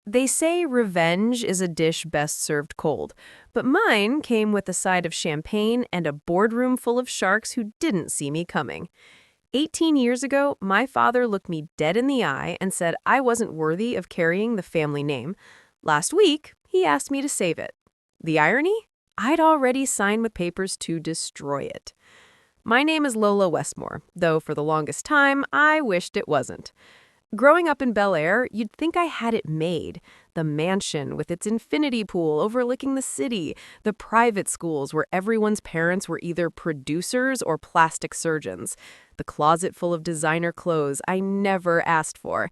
They say revenge is a dish best served cold, but mine came with a side of champagne and a boardroom full of sharks who didn't see me coming. 18 years ago, my father looked me dead in the eye and said I wasn't worthy of carrying the family name. Last week, he asked me to save it. The irony? I'd already signed the papers to destroy it. My name is Lola Westmore, though for the longest time, I wished it wasn't. Growing up in Bel Air, you'd think I had it made. The mansion with its infinity pool overlooking the city, the private schools where everyone's parents were either producers or plastic surgeons, the closet full of designer clothes I never asked for.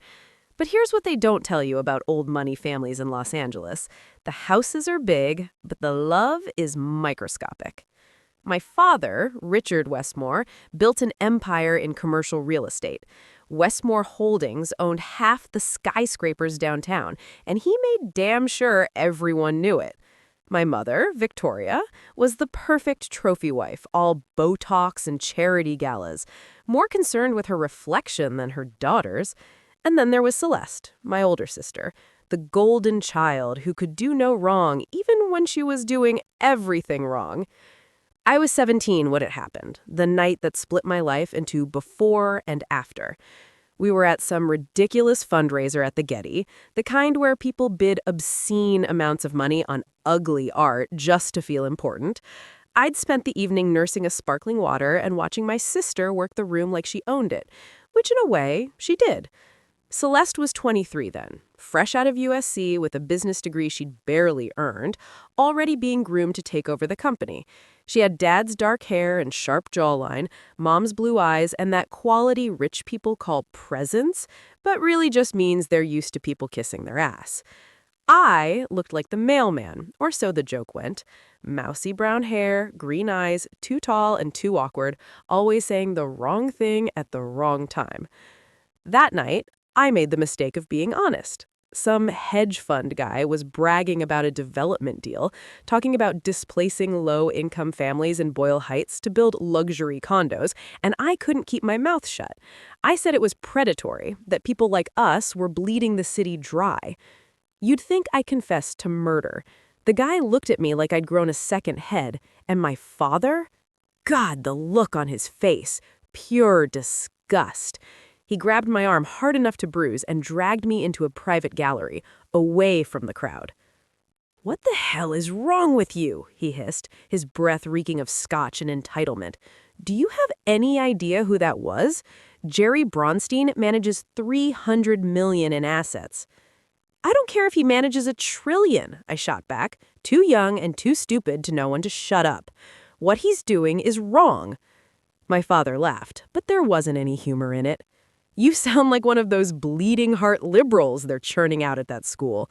But here's what they don't tell you about old money families in Los Angeles. The houses are big, but the love is microscopic. My father, Richard Westmore, built an empire in commercial real estate. Westmore Holdings owned half the skyscrapers downtown, and he made damn sure everyone knew it. My mother, Victoria, was the perfect trophy wife, all Botox and charity galas, more concerned with her reflection than her daughters. And then there was Celeste, my older sister, the golden child who could do no wrong even when she was doing everything wrong. I was 17 when it happened, the night that split my life into before and after. We were at some ridiculous fundraiser at the Getty, the kind where people bid obscene amounts of money on ugly art just to feel important. I'd spent the evening nursing a sparkling water and watching my sister work the room like she owned it, which in a way, she did. Celeste was 23 then, fresh out of USC with a business degree she'd barely earned, already being groomed to take over the company. She had dad's dark hair and sharp jawline, mom's blue eyes, and that quality rich people call presence, but really just means they're used to people kissing their ass. I looked like the mailman, or so the joke went. Mousy brown hair, green eyes, too tall and too awkward, always saying the wrong thing at the wrong time. That night, I made the mistake of being honest. Some hedge fund guy was bragging about a development deal, talking about displacing low-income families in Boyle Heights to build luxury condos, and I couldn't keep my mouth shut. I said it was predatory, that people like us were bleeding the city dry. You'd think I confessed to murder. The guy looked at me like I'd grown a second head, and my father? God, the look on his face. Pure disgust. He grabbed my arm hard enough to bruise and dragged me into a private gallery, away from the crowd. "What the hell is wrong with you?" he hissed, his breath reeking of scotch and entitlement. "Do you have any idea who that was? Jerry Bronstein manages $300 million in assets." "I don't care if he manages $1 trillion, I shot back, too young and too stupid to know when to shut up. "What he's doing is wrong." My father laughed, but there wasn't any humor in it. "You sound like one of those bleeding heart liberals they're churning out at that school.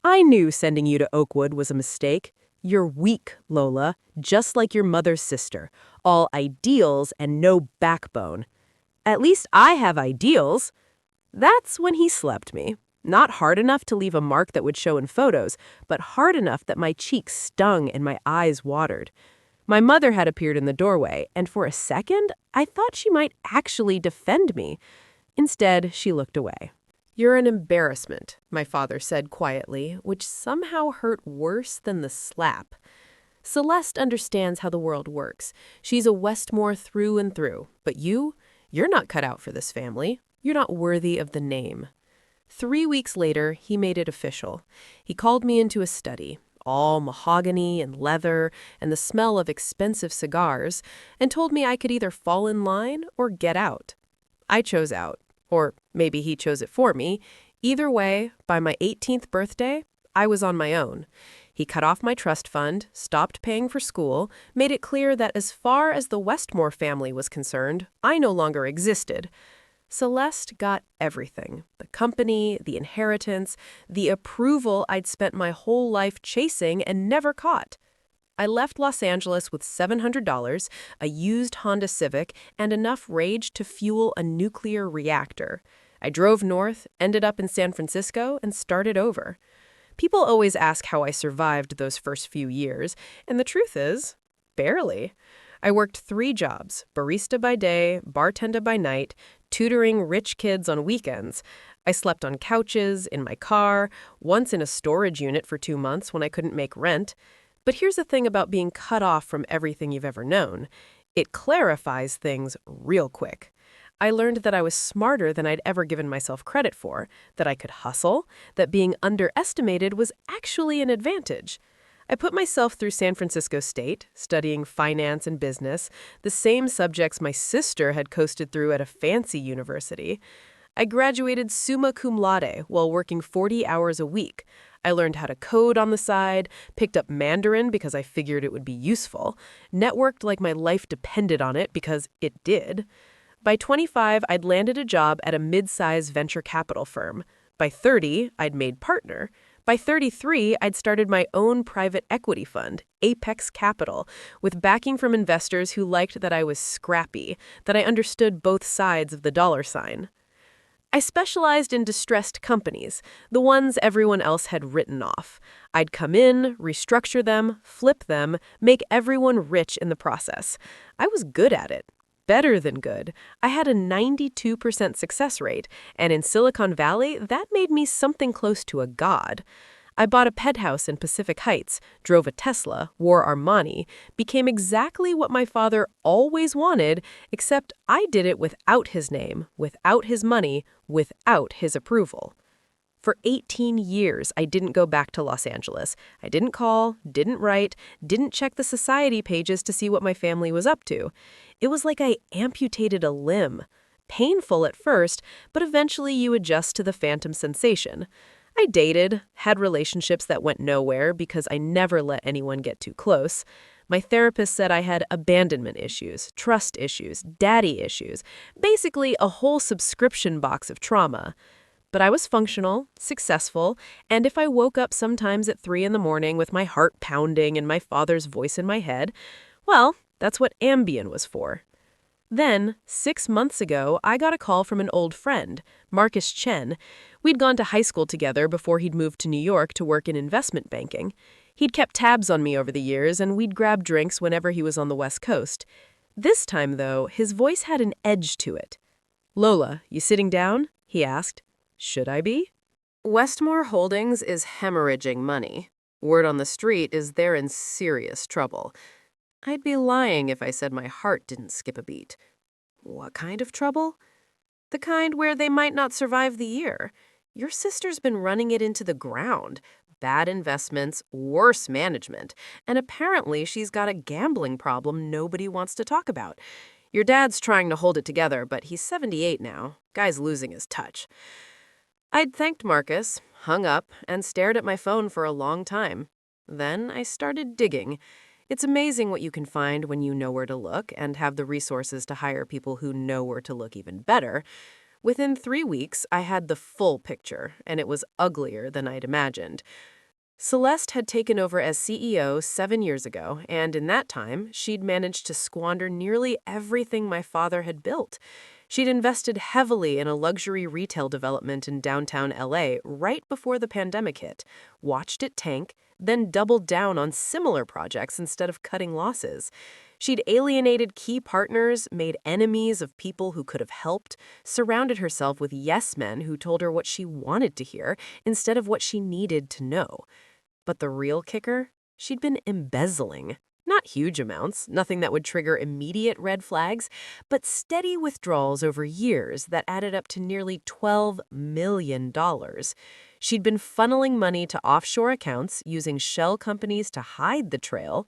I knew sending you to Oakwood was a mistake. You're weak, Lola, just like your mother's sister. All ideals and no backbone." "At least I have ideals." That's when he slept me. Not hard enough to leave a mark that would show in photos, but hard enough that my cheeks stung and my eyes watered. My mother had appeared in the doorway, and for a second, I thought she might actually defend me. Instead, she looked away. "You're an embarrassment," my father said quietly, which somehow hurt worse than the slap. "Celeste understands how the world works. She's a Westmore through and through. But you're not cut out for this family. You're not worthy of the name." 3 weeks later, he made it official. He called me into a study, all mahogany and leather and the smell of expensive cigars, and told me I could either fall in line or get out. I chose out. Or maybe he chose it for me. Either way, by my 18th birthday, I was on my own. He cut off my trust fund, stopped paying for school, made it clear that as far as the Westmore family was concerned, I no longer existed. Celeste got everything. The company, the inheritance, the approval I'd spent my whole life chasing and never caught. I left Los Angeles with $700, a used Honda Civic, and enough rage to fuel a nuclear reactor. I drove north, ended up in San Francisco, and started over. People always ask how I survived those first few years, and the truth is, barely. I worked 3 jobs, barista by day, bartender by night, tutoring rich kids on weekends. I slept on couches, in my car, once in a storage unit for 2 months when I couldn't make rent. But here's the thing about being cut off from everything you've ever known. It clarifies things real quick. I learned that I was smarter than I'd ever given myself credit for, that I could hustle, that being underestimated was actually an advantage. I put myself through San Francisco State, studying finance and business, the same subjects my sister had coasted through at a fancy university. I graduated summa cum laude while working 40 hours a week. I learned how to code on the side, picked up Mandarin because I figured it would be useful, networked like my life depended on it because it did. By 25, I'd landed a job at a mid-size venture capital firm. By 30, I'd made partner. By 33, I'd started my own private equity fund, Apex Capital, with backing from investors who liked that I was scrappy, that I understood both sides of the dollar sign. I specialized in distressed companies, the ones everyone else had written off. I'd come in, restructure them, flip them, make everyone rich in the process. I was good at it. Better than good. I had a 92% success rate, and in Silicon Valley, that made me something close to a god. I bought a penthouse in Pacific Heights, drove a Tesla, wore Armani, became exactly what my father always wanted, except I did it without his name, without his money, without his approval. For 18 years, I didn't go back to Los Angeles. I didn't call, didn't write, didn't check the society pages to see what my family was up to. It was like I amputated a limb. Painful at first, but eventually you adjust to the phantom sensation. I dated, had relationships that went nowhere because I never let anyone get too close. My therapist said I had abandonment issues, trust issues, daddy issues, basically a whole subscription box of trauma. But I was functional, successful, and if I woke up sometimes at 3 in the morning with my heart pounding and my father's voice in my head, well, that's what Ambien was for. Then, 6 months ago, I got a call from an old friend, Marcus Chen. We'd gone to high school together before he'd moved to New York to work in investment banking. He'd kept tabs on me over the years, and we'd grab drinks whenever he was on the West Coast. This time, though, his voice had an edge to it. "Lola, you sitting down?" he asked. "Should I be?" Westmore Holdings is hemorrhaging money. Word on the street is they're in serious trouble. I'd be lying if I said my heart didn't skip a beat. What kind of trouble? The kind where they might not survive the year. Your sister's been running it into the ground. Bad investments, worse management, and apparently she's got a gambling problem nobody wants to talk about. Your dad's trying to hold it together, but he's 78 now. Guy's losing his touch. I'd thanked Marcus, hung up, and stared at my phone for a long time. Then I started digging. It's amazing what you can find when you know where to look and have the resources to hire people who know where to look even better. Within 3 weeks, I had the full picture, and it was uglier than I'd imagined. Celeste had taken over as CEO 7 years ago, and in that time, she'd managed to squander nearly everything my father had built. She'd invested heavily in a luxury retail development in downtown LA right before the pandemic hit, watched it tank, then doubled down on similar projects instead of cutting losses. She'd alienated key partners, made enemies of people who could have helped, surrounded herself with yes men who told her what she wanted to hear instead of what she needed to know. But the real kicker? She'd been embezzling. Not huge amounts, nothing that would trigger immediate red flags, but steady withdrawals over years that added up to nearly $12 million. She'd been funneling money to offshore accounts, using shell companies to hide the trail.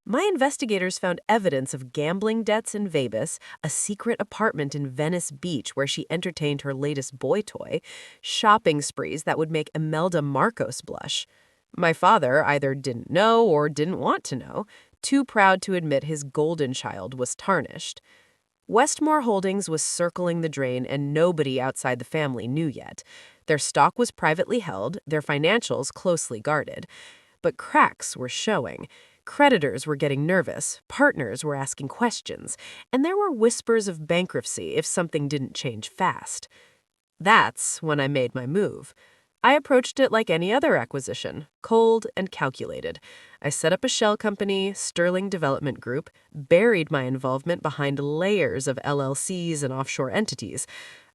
My investigators found evidence of gambling debts in Vegas, a secret apartment in Venice Beach where she entertained her latest boy toy, shopping sprees that would make Imelda Marcos blush. My father either didn't know or didn't want to know, too proud to admit his golden child was tarnished. Westmore Holdings was circling the drain and nobody outside the family knew yet. Their stock was privately held, their financials closely guarded. But cracks were showing. Creditors were getting nervous, partners were asking questions, and there were whispers of bankruptcy if something didn't change fast. That's when I made my move. I approached it like any other acquisition, cold and calculated. I set up a shell company, Sterling Development Group, buried my involvement behind layers of LLCs and offshore entities.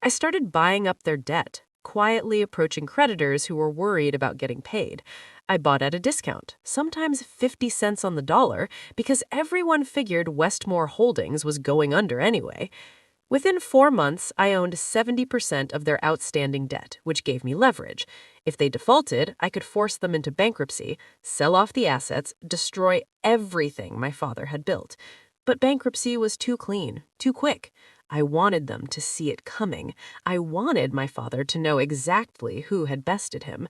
I started buying up their debt, quietly approaching creditors who were worried about getting paid. I bought at a discount, sometimes 50 cents on the dollar, because everyone figured Westmore Holdings was going under anyway. Within 4 months, I owned 70% of their outstanding debt, which gave me leverage. If they defaulted, I could force them into bankruptcy, sell off the assets, destroy everything my father had built. But bankruptcy was too clean, too quick. I wanted them to see it coming. I wanted my father to know exactly who had bested him.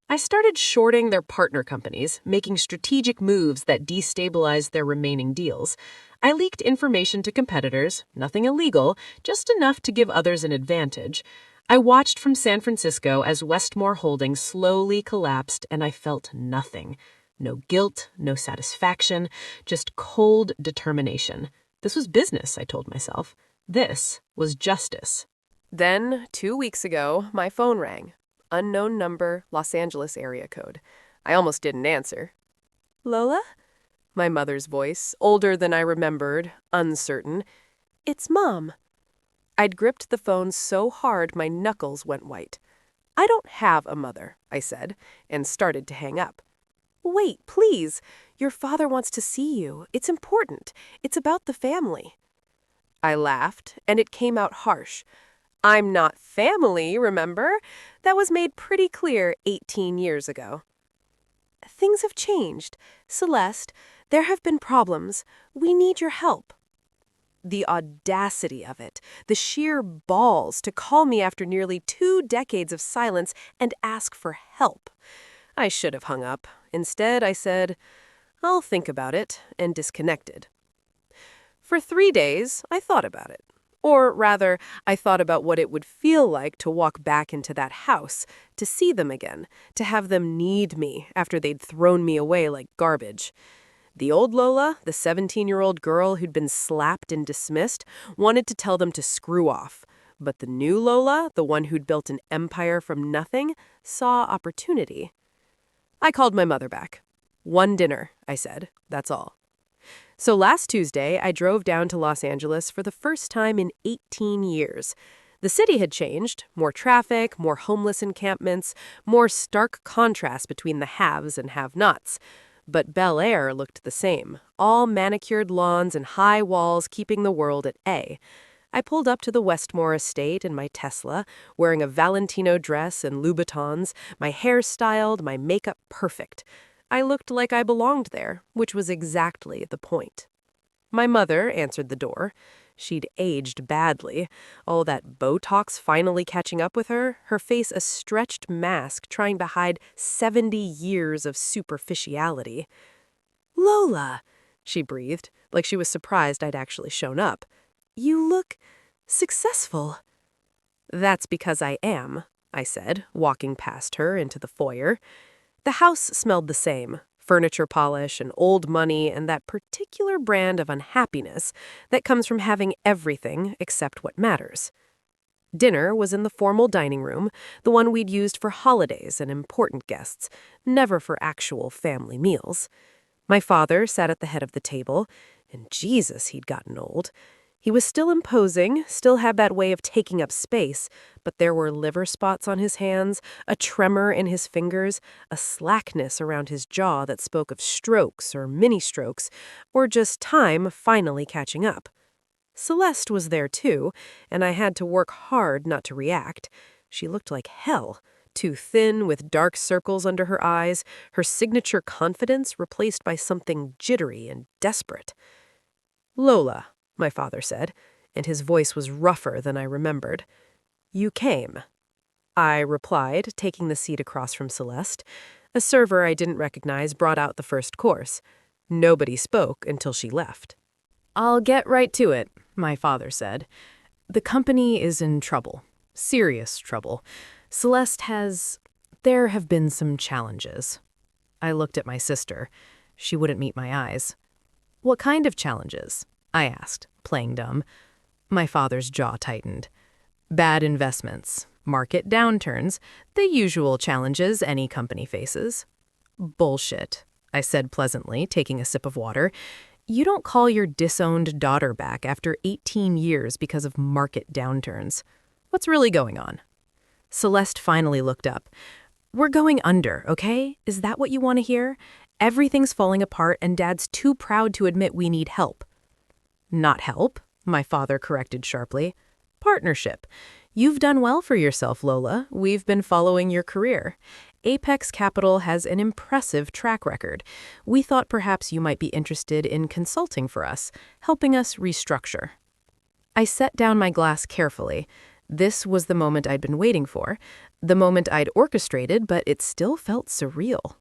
I started shorting their partner companies, making strategic moves that destabilized their remaining deals. I leaked information to competitors, nothing illegal, just enough to give others an advantage. I watched from San Francisco as Westmore Holdings slowly collapsed, and I felt nothing. No guilt, no satisfaction, just cold determination. This was business, I told myself. This was justice. Then, 2 weeks ago, my phone rang. Unknown number, Los Angeles area code. I almost didn't answer. Lola? My mother's voice, older than I remembered, uncertain. It's Mom. I'd gripped the phone so hard my knuckles went white. I don't have a mother, I said, and started to hang up. Wait, please. Your father wants to see you. It's important. It's about the family. I laughed, and it came out harsh. I'm not family, remember? That was made pretty clear 18 years ago. Things have changed. Celeste, there have been problems. We need your help. The audacity of it, the sheer balls to call me after nearly 2 decades of silence and ask for help. I should have hung up. Instead, I said, I'll think about it, and disconnected. For 3 days, I thought about it. Or rather, I thought about what it would feel like to walk back into that house, to see them again, to have them need me after they'd thrown me away like garbage. The old Lola, the 17-year-old girl who'd been slapped and dismissed, wanted to tell them to screw off. But the new Lola, the one who'd built an empire from nothing, saw opportunity. I called my mother back. 1 dinner, I said. That's all. So last Tuesday, I drove down to Los Angeles for the first time in 18 years. The city had changed, more traffic, more homeless encampments, more stark contrast between the haves and have-nots. But Bel Air looked the same, all manicured lawns and high walls keeping the world at A. I pulled up to the Westmore estate in my Tesla, wearing a Valentino dress and Louboutins, my hair styled, my makeup perfect. I looked like I belonged there, which was exactly the point. My mother answered the door. She'd aged badly. All that Botox finally catching up with her, her face a stretched mask trying to hide 70 years of superficiality. Lola, she breathed, like she was surprised I'd actually shown up. You look successful. That's because I am, I said, walking past her into the foyer. The house smelled the same, furniture polish and old money and that particular brand of unhappiness that comes from having everything except what matters. Dinner was in the formal dining room, the one we'd used for holidays and important guests, never for actual family meals. My father sat at the head of the table, and Jesus, he'd gotten old. He was still imposing, still had that way of taking up space, but there were liver spots on his hands, a tremor in his fingers, a slackness around his jaw that spoke of strokes or mini-strokes, or just time finally catching up. Celeste was there too, and I had to work hard not to react. She looked like hell, too thin with dark circles under her eyes, her signature confidence replaced by something jittery and desperate. Lola, my father said, and his voice was rougher than I remembered. You came. I replied, taking the seat across from Celeste. A server I didn't recognize brought out the first course. Nobody spoke until she left. I'll get right to it, my father said. The company is in trouble. Serious trouble. There have been some challenges. I looked at my sister. She wouldn't meet my eyes. What kind of challenges? I asked, playing dumb. My father's jaw tightened. Bad investments. Market downturns, the usual challenges any company faces. Bullshit, I said pleasantly, taking a sip of water. You don't call your disowned daughter back after 18 years because of market downturns. What's really going on? Celeste finally looked up. We're going under, okay? Is that what you want to hear? Everything's falling apart and Dad's too proud to admit we need help. Not help, my father corrected sharply. Partnership. You've done well for yourself, Lola. We've been following your career. Apex Capital has an impressive track record. We thought perhaps you might be interested in consulting for us, helping us restructure. I set down my glass carefully. This was the moment I'd been waiting for, the moment I'd orchestrated, but it still felt surreal.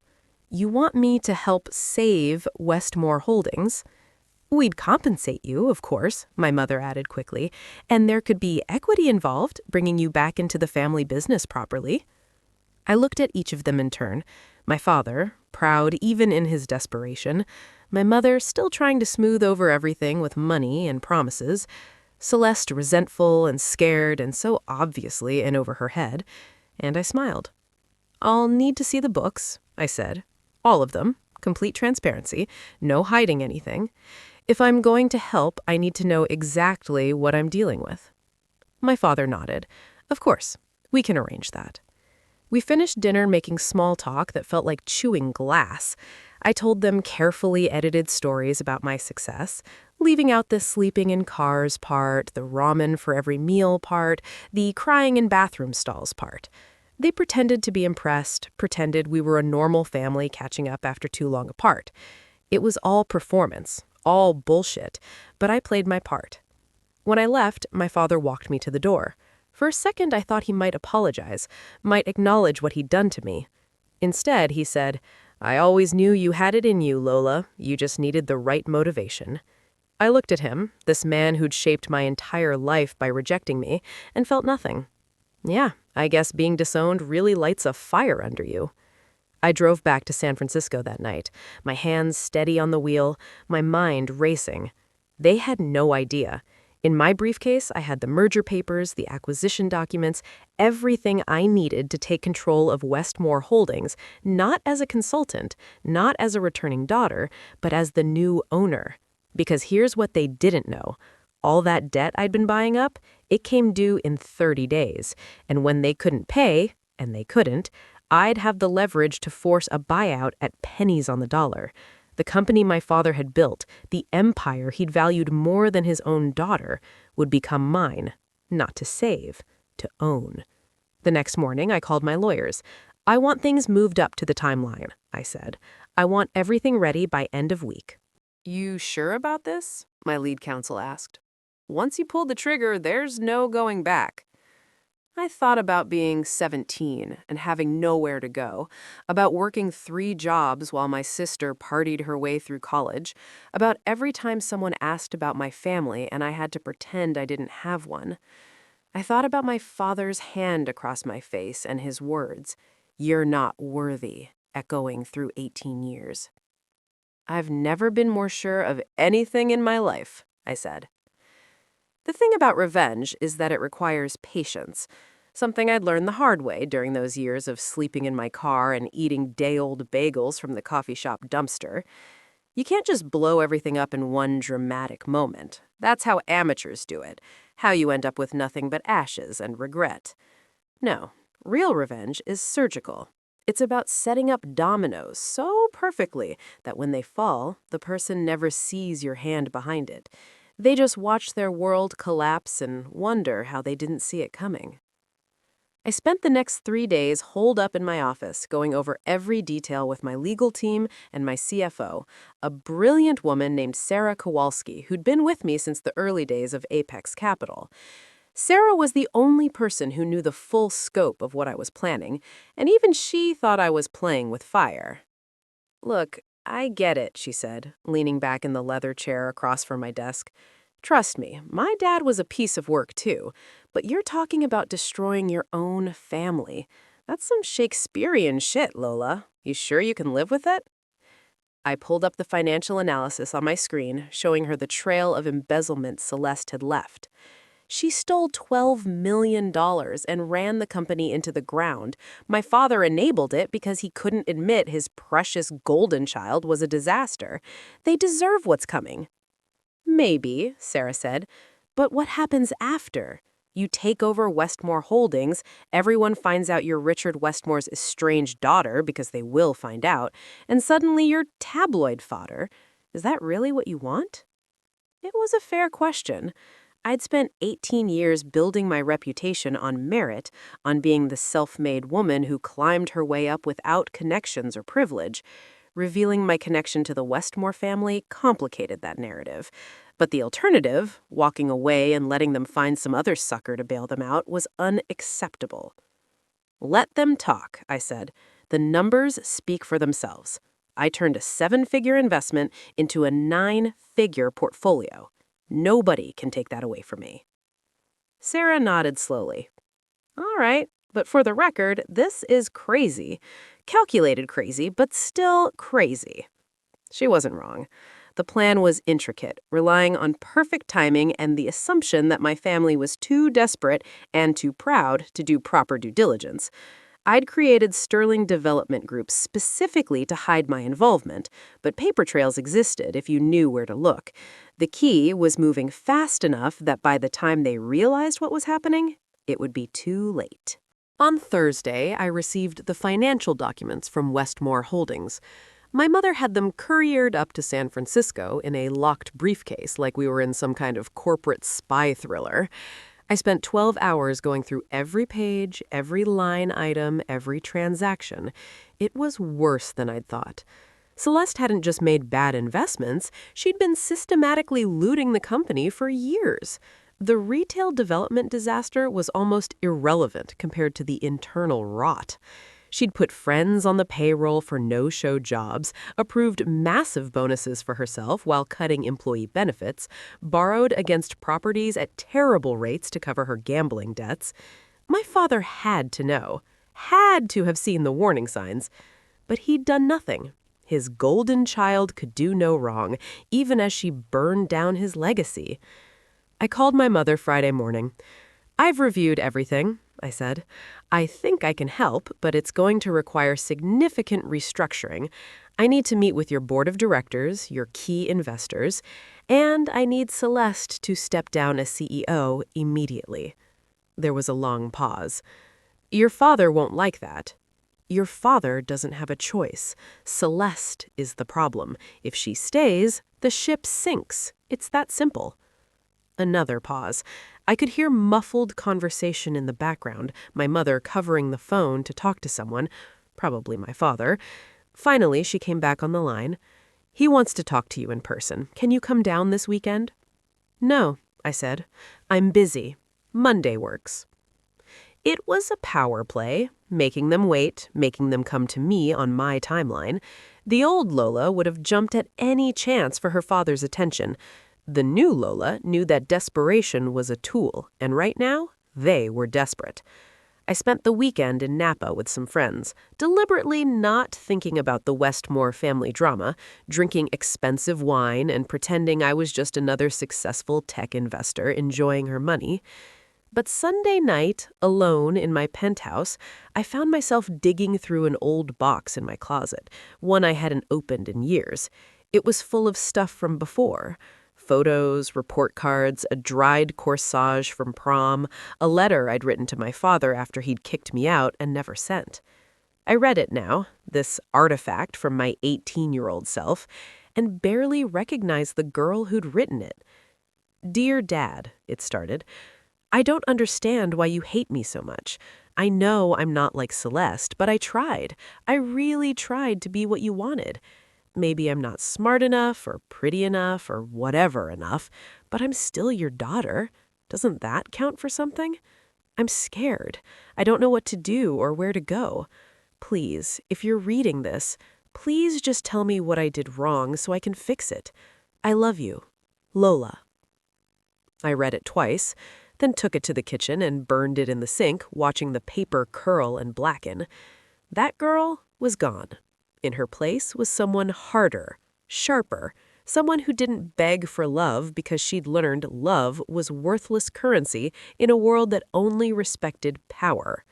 You want me to help save Westmore Holdings? We'd compensate you, of course, my mother added quickly, and there could be equity involved, bringing you back into the family business properly. I looked at each of them in turn. My father, proud even in his desperation. My mother, still trying to smooth over everything with money and promises. Celeste, resentful and scared and so obviously in over her head. And I smiled. I'll need to see the books, I said. All of them. Complete transparency. No hiding anything. If I'm going to help, I need to know exactly what I'm dealing with. My father nodded. Of course, we can arrange that. We finished dinner making small talk that felt like chewing glass. I told them carefully edited stories about my success, leaving out the sleeping in cars part, the ramen for every meal part, the crying in bathroom stalls part. They pretended to be impressed, pretended we were a normal family catching up after too long apart. It was all performance, all bullshit, but I played my part. When I left, my father walked me to the door. For a second, I thought he might apologize, might acknowledge what he'd done to me. Instead, he said, I always knew you had it in you, Lola. You just needed the right motivation. I looked at him, this man who'd shaped my entire life by rejecting me, and felt nothing. Yeah, I guess being disowned really lights a fire under you. I drove back to San Francisco that night, my hands steady on the wheel, my mind racing. They had no idea. In my briefcase, I had the merger papers, the acquisition documents, everything I needed to take control of Westmore Holdings, not as a consultant, not as a returning daughter, but as the new owner. Because here's what they didn't know. All that debt I'd been buying up, it came due in 30 days. And when they couldn't pay, and they couldn't, I'd have the leverage to force a buyout at pennies on the dollar. The company my father had built, the empire he'd valued more than his own daughter, would become mine, not to save, to own. The next morning, I called my lawyers. I want things moved up to the timeline, I said. I want everything ready by end of week. You sure about this? My lead counsel asked. Once you pull the trigger, there's no going back. I thought about being 17 and having nowhere to go, about working 3 jobs while my sister partied her way through college, about every time someone asked about my family and I had to pretend I didn't have one. I thought about my father's hand across my face and his words, "You're not worthy," echoing through 18 years. I've never been more sure of anything in my life, I said. The thing about revenge is that it requires patience, something I'd learned the hard way during those years of sleeping in my car and eating day-old bagels from the coffee shop dumpster. You can't just blow everything up in one dramatic moment. That's how amateurs do it, how you end up with nothing but ashes and regret. No, real revenge is surgical. It's about setting up dominoes so perfectly that when they fall, the person never sees your hand behind it. They just watch their world collapse and wonder how they didn't see it coming. I spent the next 3 days holed up in my office, going over every detail with my legal team and my CFO, a brilliant woman named Sarah Kowalski, who'd been with me since the early days of Apex Capital. Sarah was the only person who knew the full scope of what I was planning, and even she thought I was playing with fire. Look, I get it, she said, leaning back in the leather chair across from my desk. Trust me, my dad was a piece of work too, but you're talking about destroying your own family. That's some Shakespearean shit, Lola. You sure you can live with it? I pulled up the financial analysis on my screen, showing her the trail of embezzlement Celeste had left. She stole $12 million and ran the company into the ground. My father enabled it because he couldn't admit his precious golden child was a disaster. They deserve what's coming. Maybe, Sarah said. But what happens after? You take over Westmore Holdings, everyone finds out you're Richard Westmore's estranged daughter because they will find out, and suddenly you're tabloid fodder. Is that really what you want? It was a fair question. I'd spent 18 years building my reputation on merit, on being the self-made woman who climbed her way up without connections or privilege. Revealing my connection to the Westmore family complicated that narrative. But the alternative, walking away and letting them find some other sucker to bail them out, was unacceptable. Let them talk, I said. The numbers speak for themselves. I turned a 7-figure investment into a 9-figure portfolio. Nobody can take that away from me. Sarah nodded slowly. All right, but for the record, this is crazy. Calculated crazy, but still crazy. She wasn't wrong. The plan was intricate, relying on perfect timing and the assumption that my family was too desperate and too proud to do proper due diligence. I'd created sterling development groups specifically to hide my involvement, but paper trails existed if you knew where to look. The key was moving fast enough that by the time they realized what was happening, it would be too late. On Thursday, I received the financial documents from Westmore Holdings. My mother had them couriered up to San Francisco in a locked briefcase like we were in some kind of corporate spy thriller. I spent 12 hours going through every page, every line item, every transaction. It was worse than I'd thought. Celeste hadn't just made bad investments, she'd been systematically looting the company for years. The retail development disaster was almost irrelevant compared to the internal rot. She'd put friends on the payroll for no-show jobs, approved massive bonuses for herself while cutting employee benefits, borrowed against properties at terrible rates to cover her gambling debts. My father had to know, had to have seen the warning signs, but he'd done nothing. His golden child could do no wrong, even as she burned down his legacy. I called my mother Friday morning. I've reviewed everything, I said. I think I can help, but it's going to require significant restructuring. I need to meet with your board of directors, your key investors, and I need Celeste to step down as CEO immediately. There was a long pause. Your father won't like that. Your father doesn't have a choice. Celeste is the problem. If she stays, the ship sinks. It's that simple. Another pause. I could hear muffled conversation in the background, my mother covering the phone to talk to someone, probably my father. Finally, she came back on the line. He wants to talk to you in person. Can you come down this weekend? No, I said. I'm busy. Monday works. It was a power play, making them wait, making them come to me on my timeline. The old Lola would have jumped at any chance for her father's attention. The new Lola knew that desperation was a tool, and right now, they were desperate. I spent the weekend in Napa with some friends, deliberately not thinking about the Westmore family drama, drinking expensive wine and pretending I was just another successful tech investor enjoying her money. But Sunday night, alone in my penthouse, I found myself digging through an old box in my closet, one I hadn't opened in years. It was full of stuff from before. Photos, report cards, a dried corsage from prom, a letter I'd written to my father after he'd kicked me out and never sent. I read it now, this artifact from my 18-year-old self, and barely recognized the girl who'd written it. Dear Dad, it started, I don't understand why you hate me so much. I know I'm not like Celeste, but I tried. I really tried to be what you wanted. Maybe I'm not smart enough or pretty enough or whatever enough, but I'm still your daughter. Doesn't that count for something? I'm scared. I don't know what to do or where to go. Please, if you're reading this, please just tell me what I did wrong so I can fix it. I love you. Lola. I read it twice, then took it to the kitchen and burned it in the sink, watching the paper curl and blacken. That girl was gone. In her place was someone harder, sharper, someone who didn't beg for love because she'd learned love was worthless currency in a world that only respected power.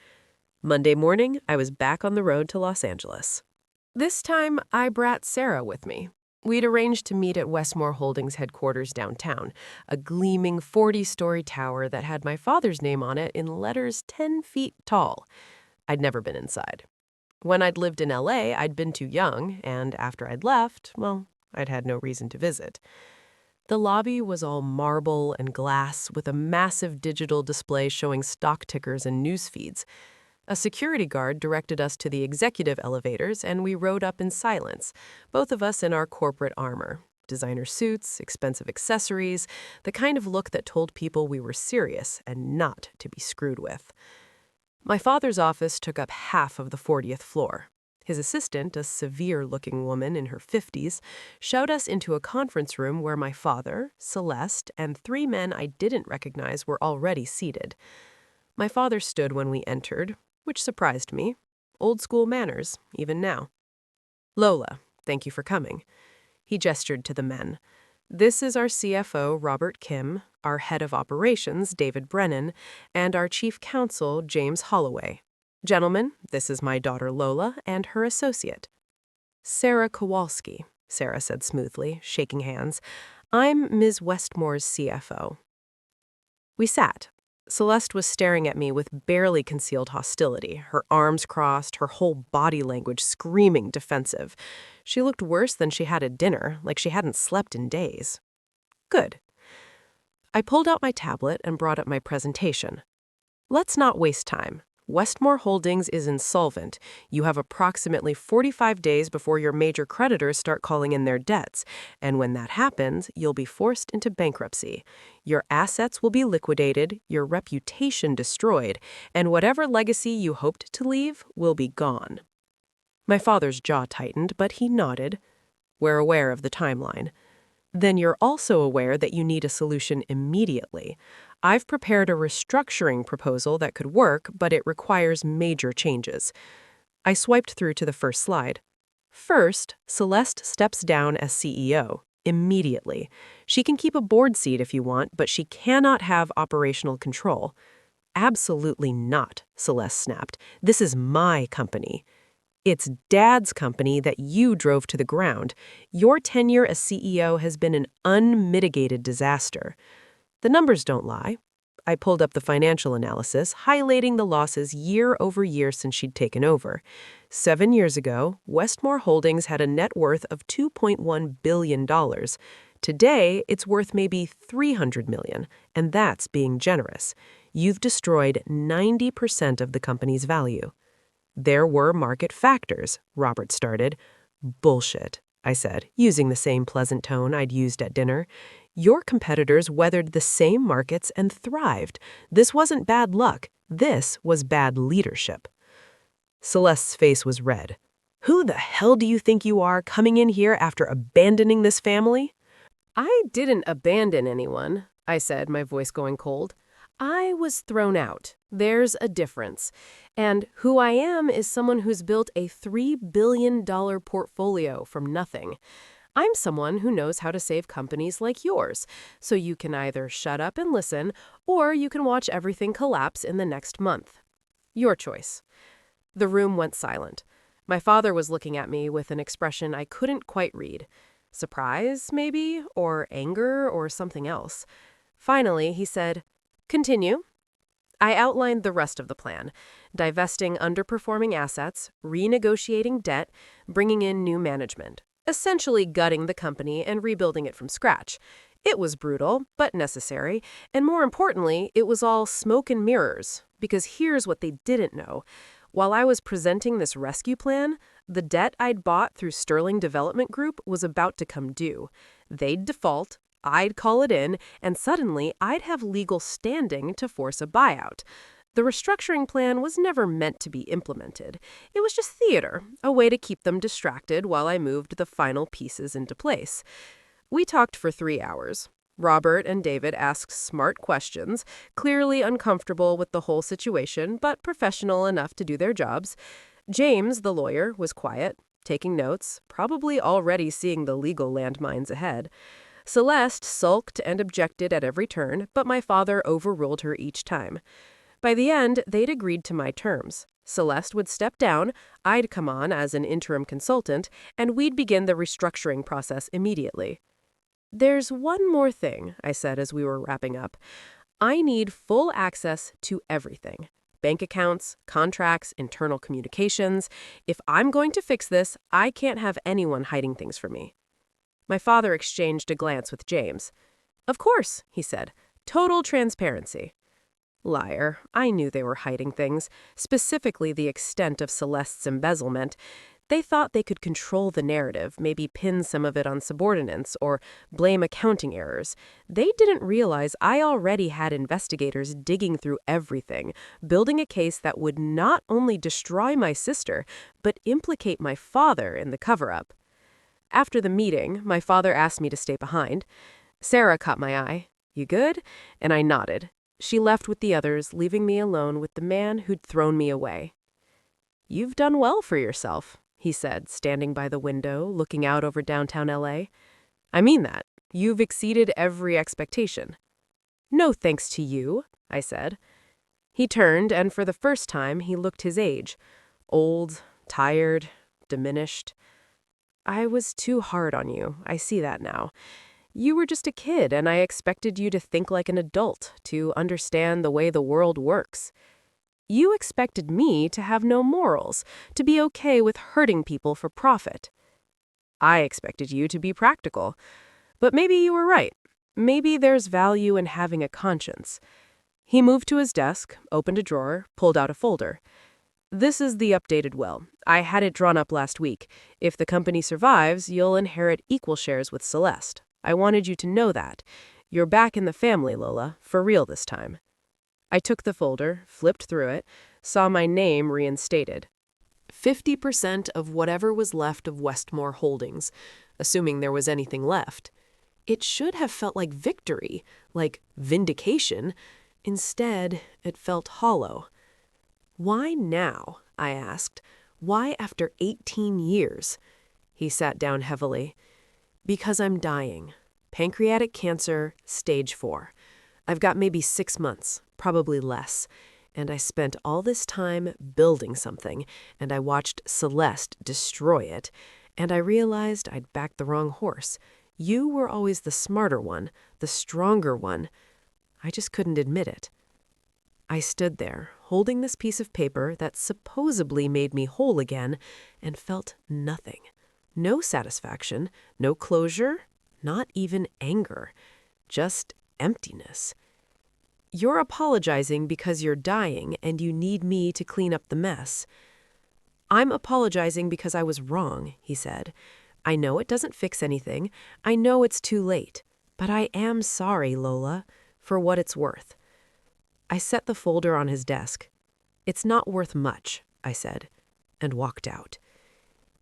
Monday morning, I was back on the road to Los Angeles. This time, I brought Sarah with me. We'd arranged to meet at Westmore Holdings headquarters downtown, a gleaming 40-story tower that had my father's name on it in letters 10 feet tall. I'd never been inside. When I'd lived in LA, I'd been too young, and after I'd left, well, I'd had no reason to visit. The lobby was all marble and glass with a massive digital display showing stock tickers and news feeds. A security guard directed us to the executive elevators, and we rode up in silence, both of us in our corporate armor. Designer suits, expensive accessories, the kind of look that told people we were serious and not to be screwed with. My father's office took up half of the 40th floor. His assistant, a severe-looking woman in her 50s, showed us into a conference room where my father, Celeste, and 3 men I didn't recognize were already seated. My father stood when we entered, which surprised me. Old-school manners, even now. "Lola, thank you for coming." He gestured to the men. "This is our CFO, Robert Kim, our head of operations, David Brennan, and our chief counsel, James Holloway. Gentlemen, this is my daughter Lola and her associate." "Sarah Kowalski," Sarah said smoothly, shaking hands. "I'm Ms. Westmore's CFO." We sat. Celeste was staring at me with barely concealed hostility, her arms crossed, her whole body language screaming defensive. She looked worse than she had at dinner, like she hadn't slept in days. Good. I pulled out my tablet and brought up my presentation. Let's not waste time. Westmore Holdings is insolvent. You have approximately 45 days before your major creditors start calling in their debts, and when that happens, you'll be forced into bankruptcy. Your assets will be liquidated, your reputation destroyed, and whatever legacy you hoped to leave will be gone. My father's jaw tightened, but he nodded. We're aware of the timeline. Then you're also aware that you need a solution immediately. I've prepared a restructuring proposal that could work, but it requires major changes. I swiped through to the first slide. First, Celeste steps down as CEO. Immediately. She can keep a board seat if you want, but she cannot have operational control. Absolutely not, Celeste snapped. This is my company. It's Dad's company that you drove to the ground. Your tenure as CEO has been an unmitigated disaster. The numbers don't lie. I pulled up the financial analysis, highlighting the losses year over year since she'd taken over. 7 years ago, Westmore Holdings had a net worth of $2.1 billion. Today, it's worth maybe $300 million, and that's being generous. You've destroyed 90% of the company's value. There were market factors, Robert started. Bullshit, I said, using the same pleasant tone I'd used at dinner. Your competitors weathered the same markets and thrived. This wasn't bad luck. This was bad leadership. Celeste's face was red. Who the hell do you think you are coming in here after abandoning this family? I didn't abandon anyone, I said, my voice going cold. I was thrown out. There's a difference. And who I am is someone who's built a $3 billion portfolio from nothing. I'm someone who knows how to save companies like yours, so you can either shut up and listen, or you can watch everything collapse in the next month. Your choice. The room went silent. My father was looking at me with an expression I couldn't quite read. Surprise, maybe, or anger, or something else. Finally, he said, "Continue." I outlined the rest of the plan, divesting underperforming assets, renegotiating debt, bringing in new management, essentially gutting the company and rebuilding it from scratch. It was brutal, but necessary, and more importantly, it was all smoke and mirrors, because here's what they didn't know. While I was presenting this rescue plan, the debt I'd bought through Sterling Development Group was about to come due. They'd default, I'd call it in, and suddenly I'd have legal standing to force a buyout. The restructuring plan was never meant to be implemented. It was just theater, a way to keep them distracted while I moved the final pieces into place. We talked for 3 hours. Robert and David asked smart questions, clearly uncomfortable with the whole situation, but professional enough to do their jobs. James, the lawyer, was quiet. taking notes, probably already seeing the legal landmines ahead. Celeste sulked and objected at every turn, but my father overruled her each time. By the end, they'd agreed to my terms. Celeste would step down, I'd come on as an interim consultant, and we'd begin the restructuring process immediately. "There's one more thing," I said as we were wrapping up. "I need full access to everything. Bank accounts, contracts, internal communications. If I'm going to fix this, I can't have anyone hiding things from me." My father exchanged a glance with James. "Of course," he said. "Total transparency." Liar. I knew they were hiding things, specifically the extent of Celeste's embezzlement. They thought they could control the narrative, maybe pin some of it on subordinates or blame accounting errors. They didn't realize I already had investigators digging through everything, building a case that would not only destroy my sister, but implicate my father in the cover-up. After the meeting, my father asked me to stay behind. Sarah caught my eye. "You good?" And I nodded. She left with the others, leaving me alone with the man who'd thrown me away. "You've done well for yourself," he said, standing by the window, looking out over downtown LA. "I mean that. You've exceeded every expectation." "No thanks to you," I said. He turned, and for the first time, he looked his age. Old, tired, diminished. "I was too hard on you. I see that now. You were just a kid, and I expected you to think like an adult, to understand the way the world works. You expected me to have no morals, to be okay with hurting people for profit. I expected you to be practical. But maybe you were right. Maybe there's value in having a conscience." He moved to his desk, opened a drawer, pulled out a folder. "This is the updated will. I had it drawn up last week. If the company survives, you'll inherit equal shares with Celeste. I wanted you to know that. You're back in the family, Lola, for real this time." I took the folder, flipped through it, saw my name reinstated. 50% of whatever was left of Westmore Holdings, assuming there was anything left. It should have felt like victory, like vindication. Instead, it felt hollow. "Why now?" I asked. "Why after 18 years? He sat down heavily. "Because I'm dying. Pancreatic cancer, stage 4. I've got maybe 6 months, probably less. And I spent all this time building something, and I watched Celeste destroy it. And I realized I'd backed the wrong horse. You were always the smarter one, the stronger one. I just couldn't admit it." I stood there, holding this piece of paper that supposedly made me whole again, and felt nothing. No satisfaction, no closure, not even anger. Just emptiness. "You're apologizing because you're dying and you need me to clean up the mess." "I'm apologizing because I was wrong," he said. "I know it doesn't fix anything. I know it's too late. But I am sorry, Lola, for what it's worth." I set the folder on his desk. "It's not worth much," I said, and walked out.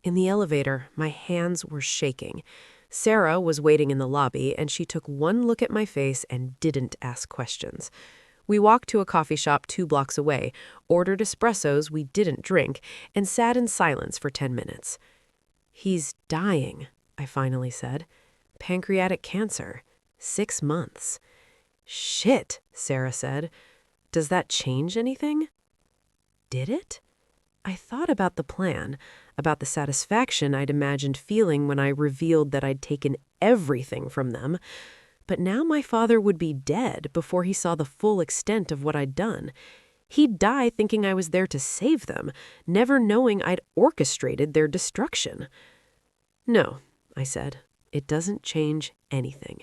In the elevator, my hands were shaking. Sarah was waiting in the lobby, and she took one look at my face and didn't ask questions. We walked to a coffee shop 2 blocks away, ordered espressos we didn't drink, and sat in silence for 10 minutes. "He's dying," I finally said. "Pancreatic cancer. 6 months." "Shit," Sarah said. "Does that change anything?" Did it? I thought about the plan, about the satisfaction I'd imagined feeling when I revealed that I'd taken everything from them. But now my father would be dead before he saw the full extent of what I'd done. He'd die thinking I was there to save them, never knowing I'd orchestrated their destruction. "No," I said, "it doesn't change anything."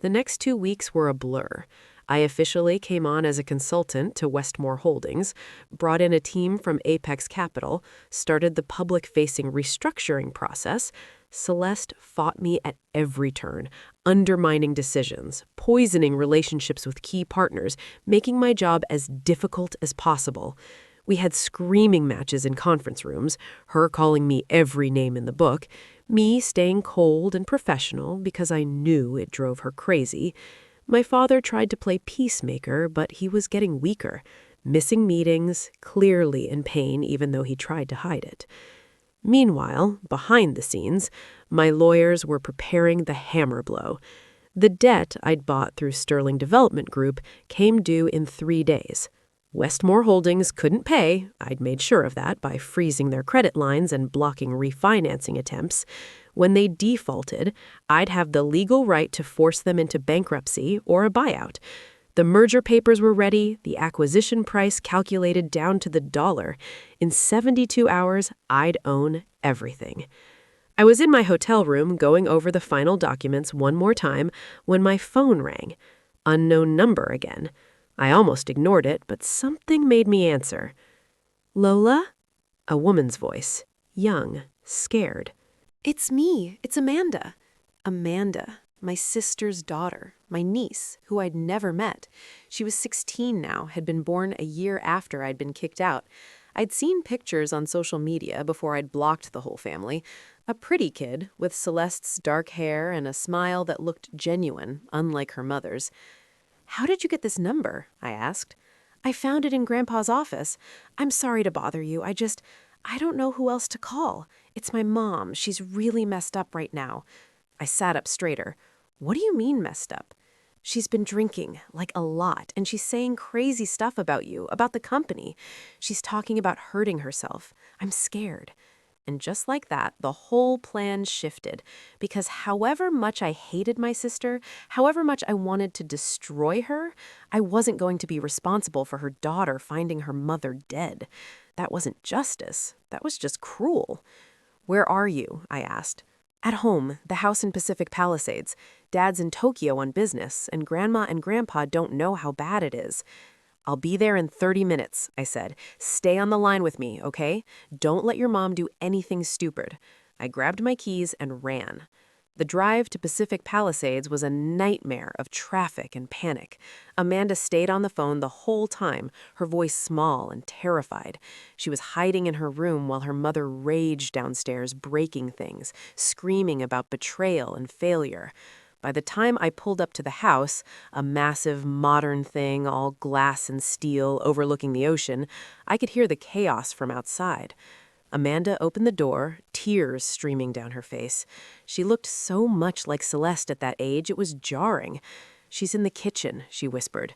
The next 2 weeks were a blur. I officially came on as a consultant to Westmore Holdings, brought in a team from Apex Capital, started the public-facing restructuring process. Celeste fought me at every turn, undermining decisions, poisoning relationships with key partners, making my job as difficult as possible. We had screaming matches in conference rooms, her calling me every name in the book, me staying cold and professional because I knew it drove her crazy. My father tried to play peacemaker, but he was getting weaker, missing meetings, clearly in pain even though he tried to hide it. Meanwhile, behind the scenes, my lawyers were preparing the hammer blow. The debt I'd bought through Sterling Development Group came due in 3 days. Westmore Holdings couldn't pay. I'd made sure of that by freezing their credit lines and blocking refinancing attempts. When they defaulted, I'd have the legal right to force them into bankruptcy or a buyout. The merger papers were ready, the acquisition price calculated down to the dollar. In 72 hours, I'd own everything. I was in my hotel room going over the final documents one more time when my phone rang. Unknown number again. I almost ignored it, but something made me answer. "Lola?" A woman's voice. Young, scared. It's me. It's Amanda. Amanda, my sister's daughter, my niece, who I'd never met. She was 16 now, had been born a year after I'd been kicked out. I'd seen pictures on social media before I'd blocked the whole family. A pretty kid with Celeste's dark hair and a smile that looked genuine, unlike her mother's. "How did you get this number?" I asked. "I found it in Grandpa's office. I'm sorry to bother you. I don't know who else to call. It's my mom. She's really messed up right now." I sat up straighter. "What do you mean messed up?" "She's been drinking, like a lot, and she's saying crazy stuff about you, about the company. She's talking about hurting herself. I'm scared." And just like that, the whole plan shifted. Because however much I hated my sister, however much I wanted to destroy her, I wasn't going to be responsible for her daughter finding her mother dead. That wasn't justice. That was just cruel. "Where are you?" I asked. "At home, the house in Pacific Palisades. Dad's in Tokyo on business, and Grandma and Grandpa don't know how bad it is." "I'll be there in 30 minutes, I said. "Stay on the line with me, okay? Don't let your mom do anything stupid." I grabbed my keys and ran. The drive to Pacific Palisades was a nightmare of traffic and panic. Amanda stayed on the phone the whole time, her voice small and terrified. She was hiding in her room while her mother raged downstairs, breaking things, screaming about betrayal and failure. By the time I pulled up to the house, a massive, modern thing, all glass and steel, overlooking the ocean, I could hear the chaos from outside. Amanda opened the door, tears streaming down her face. She looked so much like Celeste at that age, it was jarring. "She's in the kitchen," she whispered.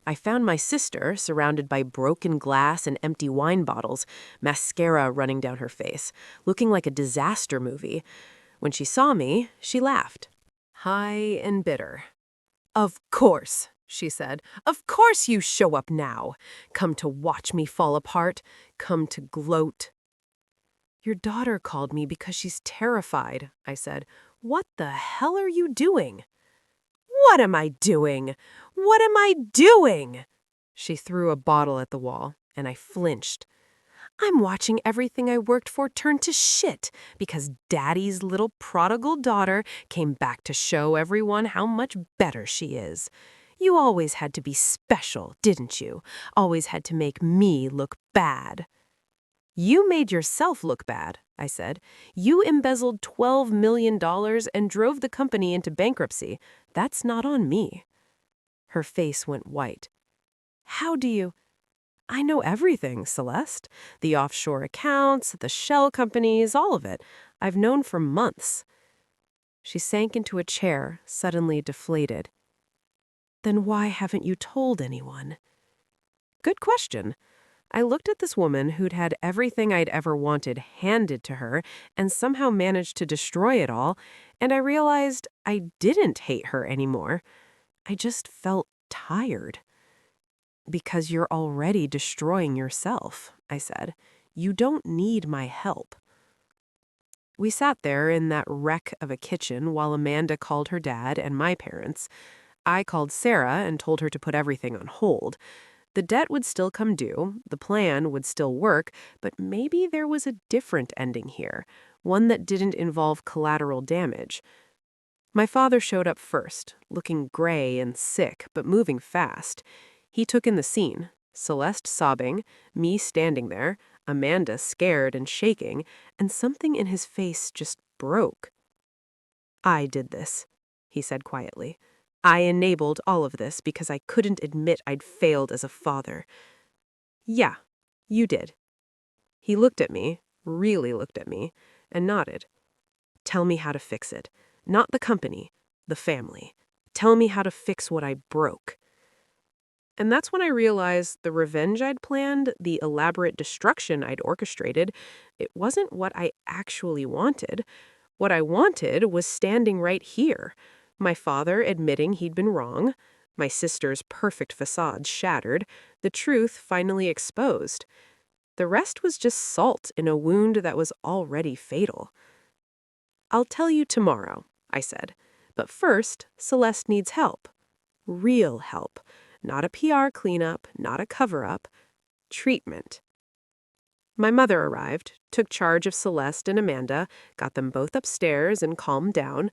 I found my sister surrounded by broken glass and empty wine bottles, mascara running down her face, looking like a disaster movie. When she saw me, she laughed. High and bitter. "Of course," she said. "Of course you show up now. Come to watch me fall apart. Come to gloat." "Your daughter called me because she's terrified," I said. "What the hell are you doing?" "What am I doing? What am I doing?" She threw a bottle at the wall, and I flinched. "I'm watching everything I worked for turn to shit because Daddy's little prodigal daughter came back to show everyone how much better she is. You always had to be special, didn't you? Always had to make me look bad." "You made yourself look bad," I said. "You embezzled $12 million and drove the company into bankruptcy. That's not on me." Her face went white. "How do you—" "I know everything, Celeste. The offshore accounts, the shell companies, all of it. I've known for months." She sank into a chair, suddenly deflated. "Then why haven't you told anyone?" Good question. I looked at this woman who'd had everything I'd ever wanted handed to her and somehow managed to destroy it all, and I realized I didn't hate her anymore. I just felt tired. "Because you're already destroying yourself," I said. "You don't need my help." We sat there in that wreck of a kitchen while Amanda called her dad and my parents. I called Sarah and told her to put everything on hold. The debt would still come due, the plan would still work, but maybe there was a different ending here, one that didn't involve collateral damage. My father showed up first, looking gray and sick, but moving fast. He took in the scene, Celeste sobbing, me standing there, Amanda scared and shaking, and something in his face just broke. "I did this," he said quietly. "I enabled all of this because I couldn't admit I'd failed as a father." "Yeah, you did." He looked at me, really looked at me, and nodded. Tell me how to fix it. Not the company, the family. Tell me how to fix what I broke. And that's when I realized the revenge I'd planned, the elaborate destruction I'd orchestrated, it wasn't what I actually wanted. What I wanted was standing right here. My father admitting he'd been wrong, my sister's perfect facade shattered, the truth finally exposed. The rest was just salt in a wound that was already fatal. I'll tell you tomorrow, I said. But first, Celeste needs help. Real help. Not a PR cleanup, not a cover-up. Treatment. My mother arrived, took charge of Celeste and Amanda, got them both upstairs and calmed down.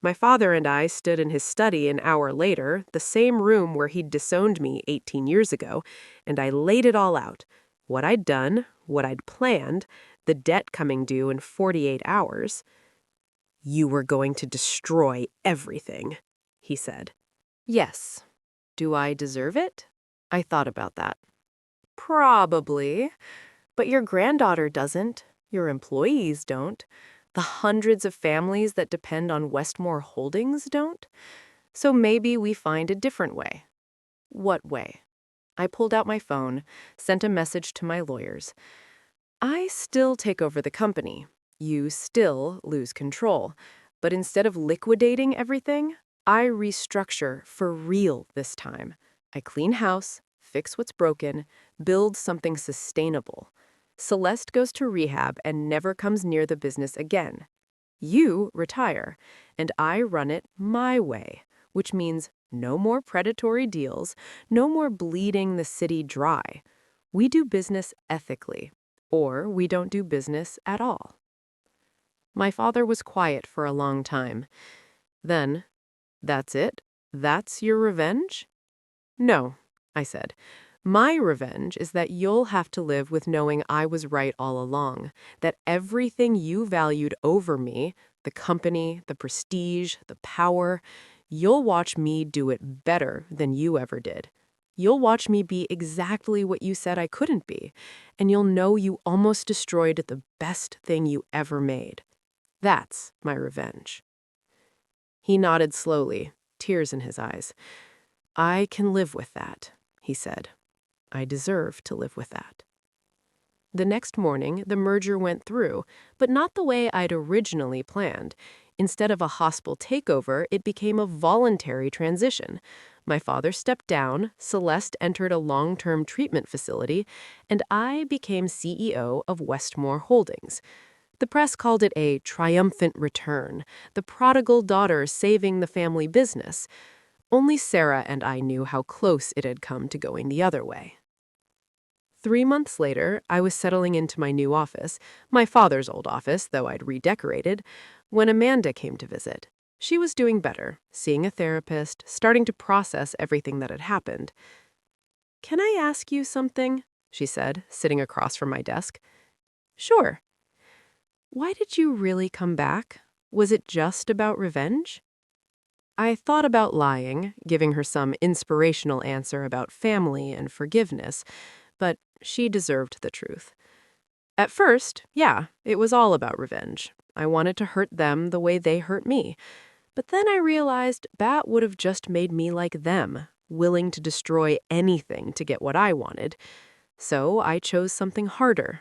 My father and I stood in his study an hour later, the same room where he'd disowned me 18 years ago, and I laid it all out. What I'd done, what I'd planned, the debt coming due in 48 hours. You were going to destroy everything, he said. Yes. Do I deserve it? I thought about that. Probably. But your granddaughter doesn't. Your employees don't. The hundreds of families that depend on Westmore Holdings don't. So maybe we find a different way. What way? I pulled out my phone, sent a message to my lawyers. I still take over the company. You still lose control. But instead of liquidating everything, I restructure for real this time. I clean house, fix what's broken, build something sustainable. Celeste goes to rehab and never comes near the business again. You retire, and I run it my way, which means no more predatory deals, no more bleeding the city dry. We do business ethically, or we don't do business at all. My father was quiet for a long time. Then, that's it? That's your revenge? No, I said. My revenge is that you'll have to live with knowing I was right all along, that everything you valued over me, the company, the prestige, the power, you'll watch me do it better than you ever did. You'll watch me be exactly what you said I couldn't be, and you'll know you almost destroyed the best thing you ever made. That's my revenge. He nodded slowly, tears in his eyes. I can live with that, he said. I deserve to live with that. The next morning, the merger went through, but not the way I'd originally planned. Instead of a hostile takeover, it became a voluntary transition. My father stepped down, Celeste entered a long-term treatment facility, and I became CEO of Westmore Holdings. The press called it a triumphant return, the prodigal daughter saving the family business. Only Sarah and I knew how close it had come to going the other way. 3 months later, I was settling into my new office, my father's old office, though I'd redecorated, when Amanda came to visit. She was doing better, seeing a therapist, starting to process everything that had happened. "Can I ask you something?" she said, sitting across from my desk. "Sure." "Why did you really come back? Was it just about revenge?" I thought about lying, giving her some inspirational answer about family and forgiveness, but she deserved the truth. At first, yeah, it was all about revenge. I wanted to hurt them the way they hurt me. But then I realized that would have just made me like them, willing to destroy anything to get what I wanted. So I chose something harder.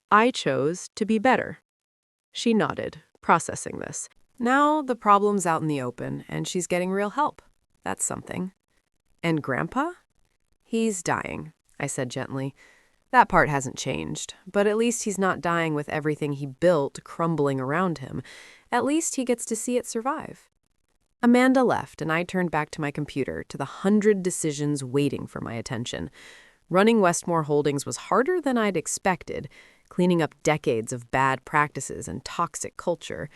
I chose to be better. She nodded, processing this. Now the problem's out in the open, and she's getting real help. That's something. And Grandpa? He's dying, I said gently. That part hasn't changed, but at least he's not dying with everything he built crumbling around him. At least he gets to see it survive. Amanda left, and I turned back to my computer, to the 100 decisions waiting for my attention. Running Westmore Holdings was harder than I'd expected, cleaning up decades of bad practices and toxic culture.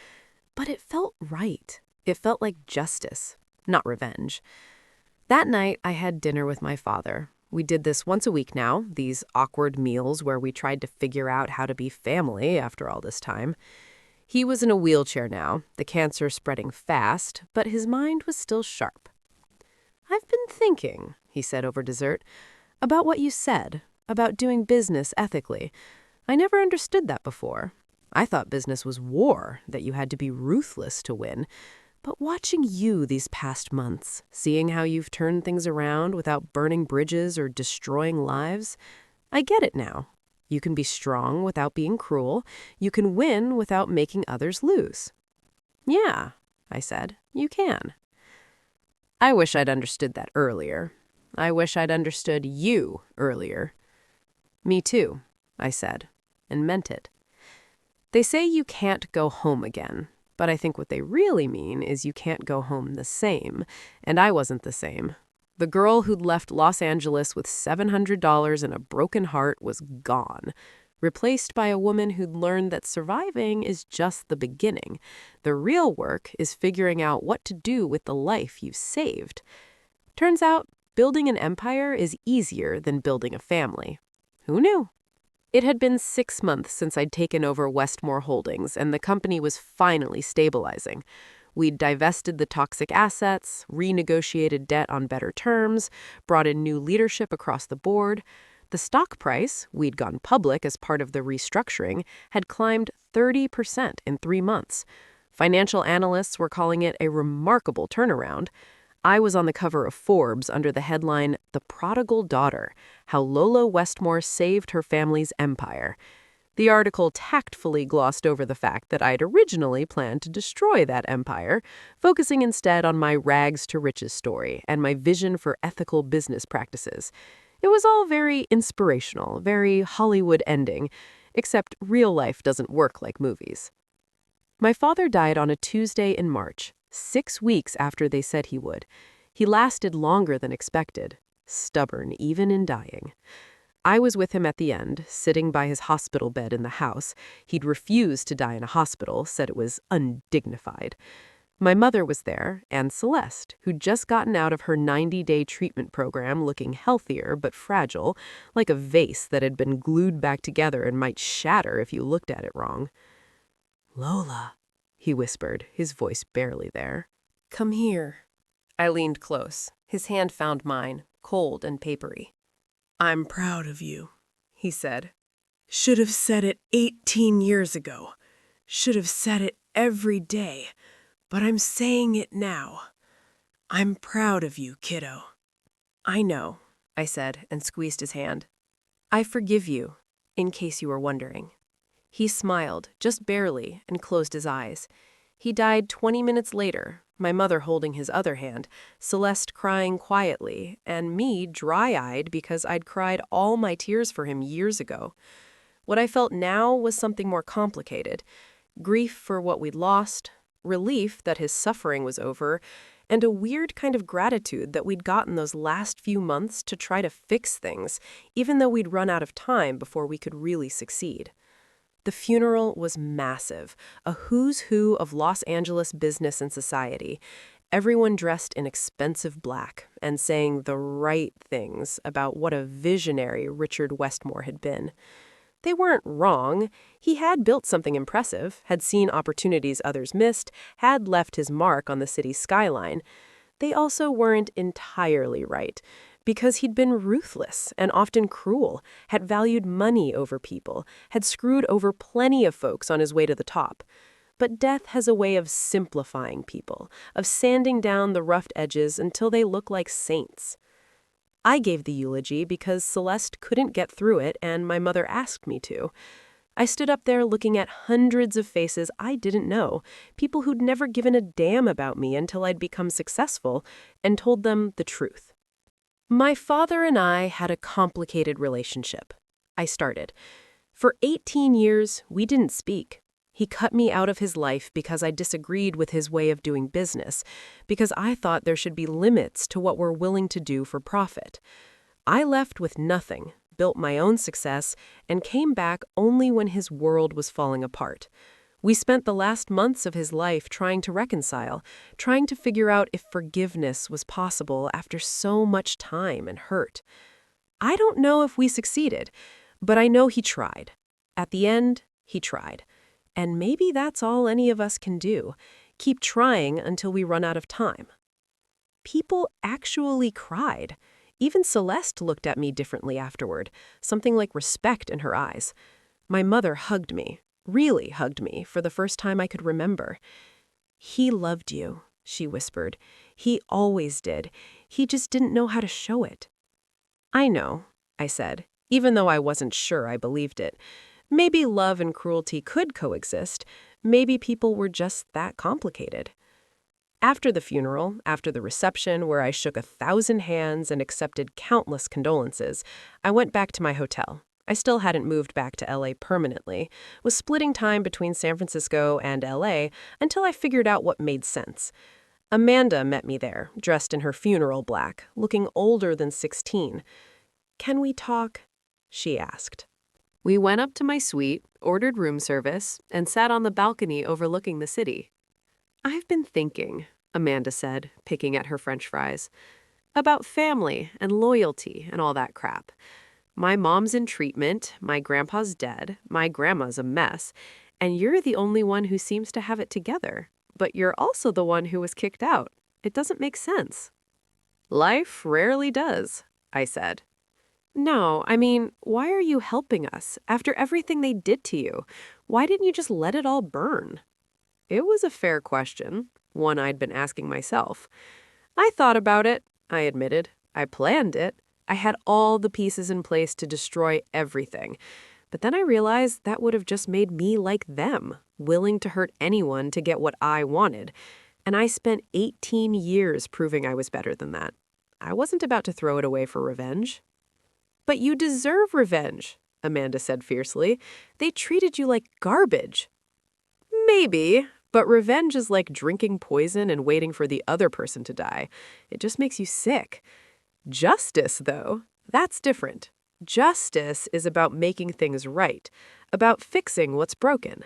But it felt right. It felt like justice, not revenge. That night, I had dinner with my father. We did this once a week now, these awkward meals where we tried to figure out how to be family after all this time. He was in a wheelchair now, the cancer spreading fast, but his mind was still sharp. "I've been thinking," he said over dessert, "about what you said, about doing business ethically. I never understood that before. I thought business was war, that you had to be ruthless to win. But watching you these past months, seeing how you've turned things around without burning bridges or destroying lives, I get it now. You can be strong without being cruel. You can win without making others lose. Yeah, I said, you can. I wish I'd understood that earlier. I wish I'd understood you earlier. Me too, I said, and meant it. They say you can't go home again, but I think what they really mean is you can't go home the same, and I wasn't the same. The girl who'd left Los Angeles with $700 and a broken heart was gone, replaced by a woman who'd learned that surviving is just the beginning. The real work is figuring out what to do with the life you've saved. Turns out, building an empire is easier than building a family. Who knew? It had been 6 months since I'd taken over Westmore Holdings, and the company was finally stabilizing. We'd divested the toxic assets, renegotiated debt on better terms, brought in new leadership across the board. The stock price, we'd gone public as part of the restructuring, had climbed 30% in 3 months. Financial analysts were calling it a remarkable turnaround. I was on the cover of Forbes under the headline, "The Prodigal Daughter: How Lola Westmore Saved Her Family's Empire." The article tactfully glossed over the fact that I'd originally planned to destroy that empire, focusing instead on my rags to riches story and my vision for ethical business practices. It was all very inspirational, very Hollywood ending, except real life doesn't work like movies. My father died on a Tuesday in March, 6 weeks after they said he would. He lasted longer than expected, stubborn even in dying. I was with him at the end, sitting by his hospital bed in the house. He'd refused to die in a hospital, said it was undignified. My mother was there, and Celeste, who'd just gotten out of her 90-day treatment program looking healthier but fragile, like a vase that had been glued back together and might shatter if you looked at it wrong. "Lola," he whispered, his voice barely there. "Come here." I leaned close. His hand found mine, cold and papery. "I'm proud of you," he said. "Should have said it 18 years ago. Should have said it every day. But I'm saying it now. I'm proud of you, kiddo." "I know," I said, and squeezed his hand. "I forgive you, in case you were wondering." He smiled, just barely, and closed his eyes. He died 20 minutes later, my mother holding his other hand, Celeste crying quietly, and me dry-eyed because I'd cried all my tears for him years ago. What I felt now was something more complicated. Grief for what we'd lost, relief that his suffering was over, and a weird kind of gratitude that we'd gotten those last few months to try to fix things, even though we'd run out of time before we could really succeed. The funeral was massive, a who's who of Los Angeles business and society, everyone dressed in expensive black and saying the right things about what a visionary Richard Westmore had been. They weren't wrong. He had built something impressive, had seen opportunities others missed, had left his mark on the city's skyline. They also weren't entirely right, because he'd been ruthless and often cruel, had valued money over people, had screwed over plenty of folks on his way to the top. But death has a way of simplifying people, of sanding down the rough edges until they look like saints. I gave the eulogy because Celeste couldn't get through it and my mother asked me to. I stood up there looking at hundreds of faces I didn't know, people who'd never given a damn about me until I'd become successful, and told them the truth. My father and I had a complicated relationship. I started. For 18 years, we didn't speak. He cut me out of his life because I disagreed with his way of doing business, because I thought there should be limits to what we're willing to do for profit. I left with nothing, built my own success, and came back only when his world was falling apart. We spent the last months of his life trying to reconcile, trying to figure out if forgiveness was possible after so much time and hurt. I don't know if we succeeded, but I know he tried. At the end, he tried. And maybe that's all any of us can do. Keep trying until we run out of time. People actually cried. Even Celeste looked at me differently afterward, something like respect in her eyes. My mother hugged me, really hugged me, for the first time I could remember. "He loved you," she whispered. "He always did. He just didn't know how to show it." "I know," I said, even though I wasn't sure I believed it. Maybe love and cruelty could coexist. Maybe people were just that complicated. After the funeral, after the reception where I shook 1,000 hands and accepted countless condolences, I went back to my hotel. I still hadn't moved back to LA permanently, was splitting time between San Francisco and LA until I figured out what made sense. Amanda met me there, dressed in her funeral black, looking older than 16. "Can we talk?" she asked. We went up to my suite, ordered room service, and sat on the balcony overlooking the city. "I've been thinking," Amanda said, picking at her French fries, "about family and loyalty and all that crap. My mom's in treatment, my grandpa's dead, my grandma's a mess, and you're the only one who seems to have it together. But you're also the one who was kicked out. It doesn't make sense." "Life rarely does," I said. "No, I mean, why are you helping us after everything they did to you? Why didn't you just let it all burn?" It was a fair question, one I'd been asking myself. "I thought about it," I admitted. "I planned it. I had all the pieces in place to destroy everything. But then I realized that would have just made me like them, willing to hurt anyone to get what I wanted. And I spent 18 years proving I was better than that. I wasn't about to throw it away for revenge." "But you deserve revenge," Amanda said fiercely. "They treated you like garbage." "Maybe, but revenge is like drinking poison and waiting for the other person to die. It just makes you sick. Justice, though, that's different. Justice is about making things right, about fixing what's broken.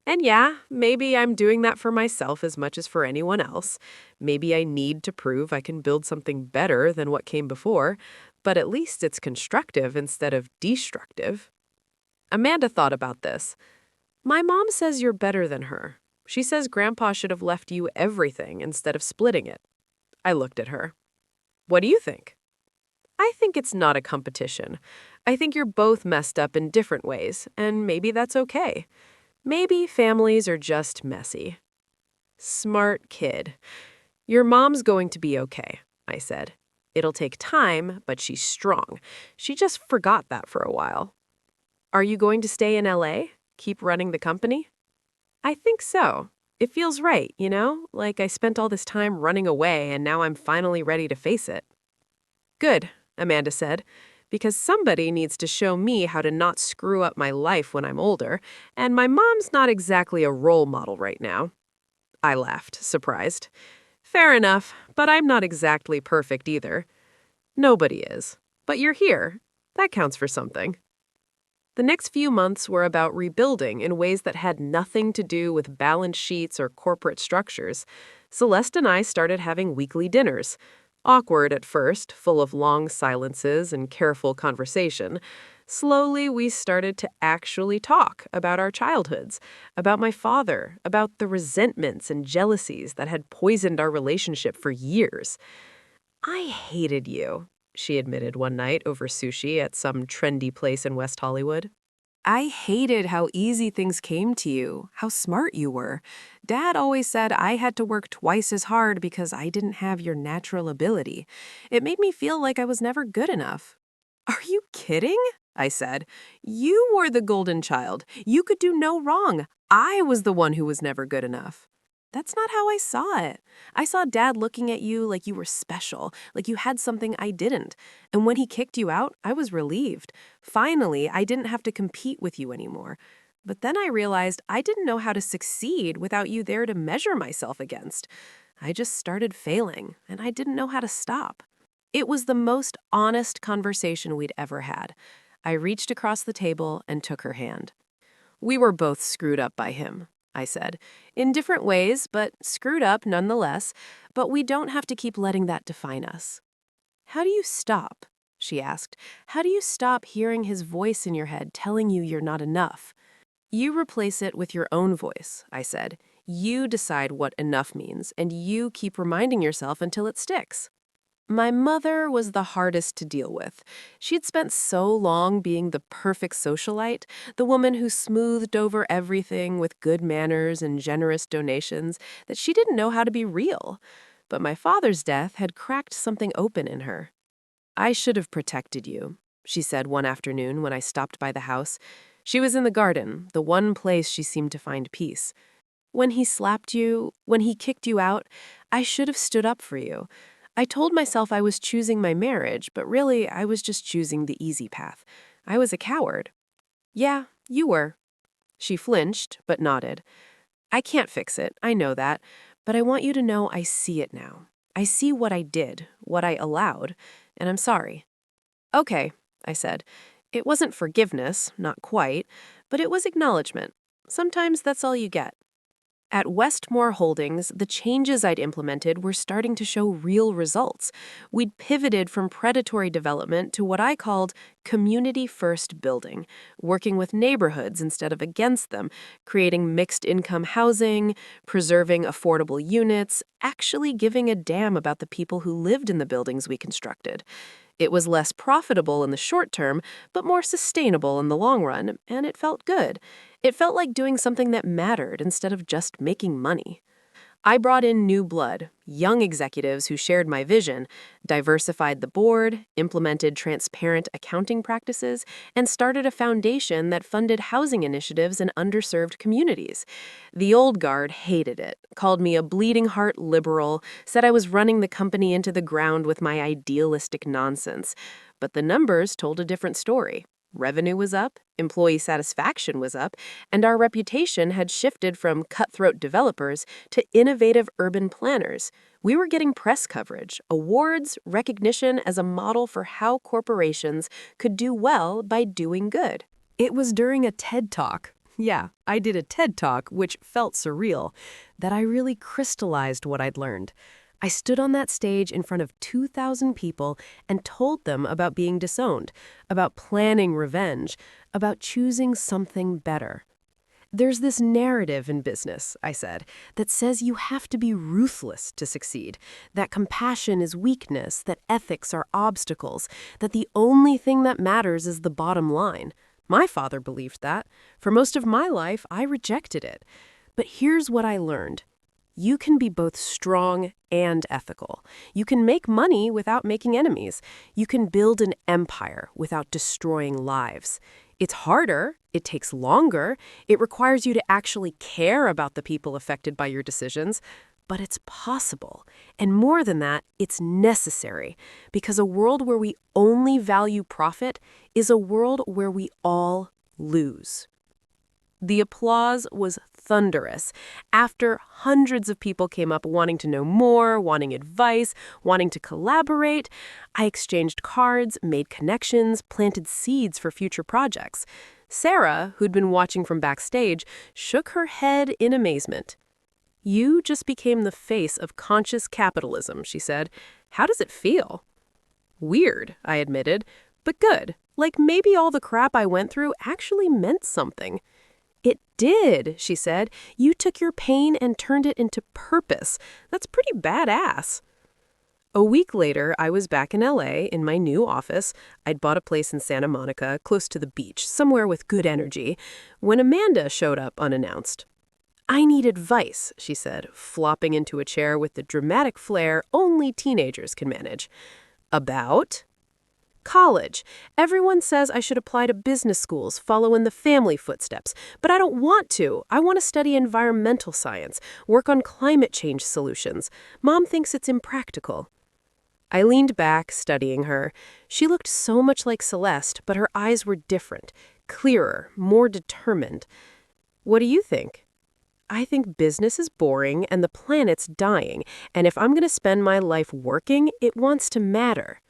And yeah, maybe I'm doing that for myself as much as for anyone else. Maybe I need to prove I can build something better than what came before, but at least it's constructive instead of destructive." Amanda thought about this. "My mom says you're better than her. She says Grandpa should have left you everything instead of splitting it." I looked at her. "What do you think?" "I think it's not a competition. I think you're both messed up in different ways, and maybe that's okay. Maybe families are just messy." "Smart kid. Your mom's going to be okay," I said. "It'll take time, but she's strong. She just forgot that for a while." "Are you going to stay in LA? Keep running the company?" "I think so. It feels right, you know? Like I spent all this time running away and now I'm finally ready to face it." "Good," Amanda said, "because somebody needs to show me how to not screw up my life when I'm older, and my mom's not exactly a role model right now." I laughed, surprised. "Fair enough, but I'm not exactly perfect either." "Nobody is. But you're here. That counts for something." The next few months were about rebuilding in ways that had nothing to do with balance sheets or corporate structures. Celeste and I started having weekly dinners. Awkward at first, full of long silences and careful conversation. Slowly, we started to actually talk about our childhoods, about my father, about the resentments and jealousies that had poisoned our relationship for years. "I hated you," she admitted one night over sushi at some trendy place in West Hollywood. "I hated how easy things came to you, how smart you were. Dad always said I had to work twice as hard because I didn't have your natural ability. It made me feel like I was never good enough." "Are you kidding?" I said. "You were the golden child. You could do no wrong. I was the one who was never good enough." "That's not how I saw it. I saw Dad looking at you like you were special, like you had something I didn't. And when he kicked you out, I was relieved. Finally, I didn't have to compete with you anymore. But then I realized I didn't know how to succeed without you there to measure myself against. I just started failing, and I didn't know how to stop." It was the most honest conversation we'd ever had. I reached across the table and took her hand. "We were both screwed up by him," I said. "In different ways, but screwed up nonetheless. But we don't have to keep letting that define us." "How do you stop?" she asked. "How do you stop hearing his voice in your head telling you you're not enough?" "You replace it with your own voice," I said. "You decide what enough means, and you keep reminding yourself until it sticks." My mother was the hardest to deal with. She'd spent so long being the perfect socialite, the woman who smoothed over everything with good manners and generous donations, that she didn't know how to be real. But my father's death had cracked something open in her. "I should have protected you," she said one afternoon when I stopped by the house. She was in the garden, the one place she seemed to find peace. "When he slapped you, when he kicked you out, I should have stood up for you. I told myself I was choosing my marriage, but really I was just choosing the easy path. I was a coward." "Yeah, you were." She flinched, but nodded. "I can't fix it, I know that, but I want you to know I see it now. I see what I did, what I allowed, and I'm sorry." "Okay," I said. It wasn't forgiveness, not quite, but it was acknowledgement. Sometimes that's all you get. At Westmore Holdings, the changes I'd implemented were starting to show real results. We'd pivoted from predatory development to what I called community-first building, working with neighborhoods instead of against them, creating mixed-income housing, preserving affordable units, actually giving a damn about the people who lived in the buildings we constructed. It was less profitable in the short term, but more sustainable in the long run, and it felt good. It felt like doing something that mattered instead of just making money. I brought in new blood, young executives who shared my vision, diversified the board, implemented transparent accounting practices, and started a foundation that funded housing initiatives in underserved communities. The old guard hated it, called me a bleeding heart liberal, said I was running the company into the ground with my idealistic nonsense. But the numbers told a different story. Revenue was up, employee satisfaction was up, and our reputation had shifted from cutthroat developers to innovative urban planners. We were getting press coverage, awards, recognition as a model for how corporations could do well by doing good. It was during a TED Talk. Yeah, I did a TED Talk, which felt surreal, that I really crystallized what I'd learned. I stood on that stage in front of 2,000 people and told them about being disowned, about planning revenge, about choosing something better. "There's this narrative in business," I said, "that says you have to be ruthless to succeed, that compassion is weakness, that ethics are obstacles, that the only thing that matters is the bottom line." My father believed that. For most of my life, I rejected it. But here's what I learned. You can be both strong and ethical. You can make money without making enemies. You can build an empire without destroying lives. It's harder, it takes longer, it requires you to actually care about the people affected by your decisions, but it's possible. And more than that, it's necessary, because a world where we only value profit is a world where we all lose. The applause was thunderous. After, hundreds of people came up wanting to know more, wanting advice, wanting to collaborate. I exchanged cards, made connections, planted seeds for future projects. Sarah, who'd been watching from backstage, shook her head in amazement. "You just became the face of conscious capitalism," she said. "How does it feel?" "Weird," I admitted, "but good. Like maybe all the crap I went through actually meant something." "It did," she said. "You took your pain and turned it into purpose. That's pretty badass." A week later, I was back in LA in my new office. I'd bought a place in Santa Monica, close to the beach, somewhere with good energy, when Amanda showed up unannounced. "I need advice," she said, flopping into a chair with the dramatic flair only teenagers can manage. "About?" "College. Everyone says I should apply to business schools, follow in the family footsteps, but I don't want to. I want to study environmental science, work on climate change solutions. Mom thinks it's impractical." I leaned back, studying her. She looked so much like Celeste, but her eyes were different, clearer, more determined. "What do you think?" "I think business is boring and the planet's dying, and if I'm going to spend my life working, it wants to matter."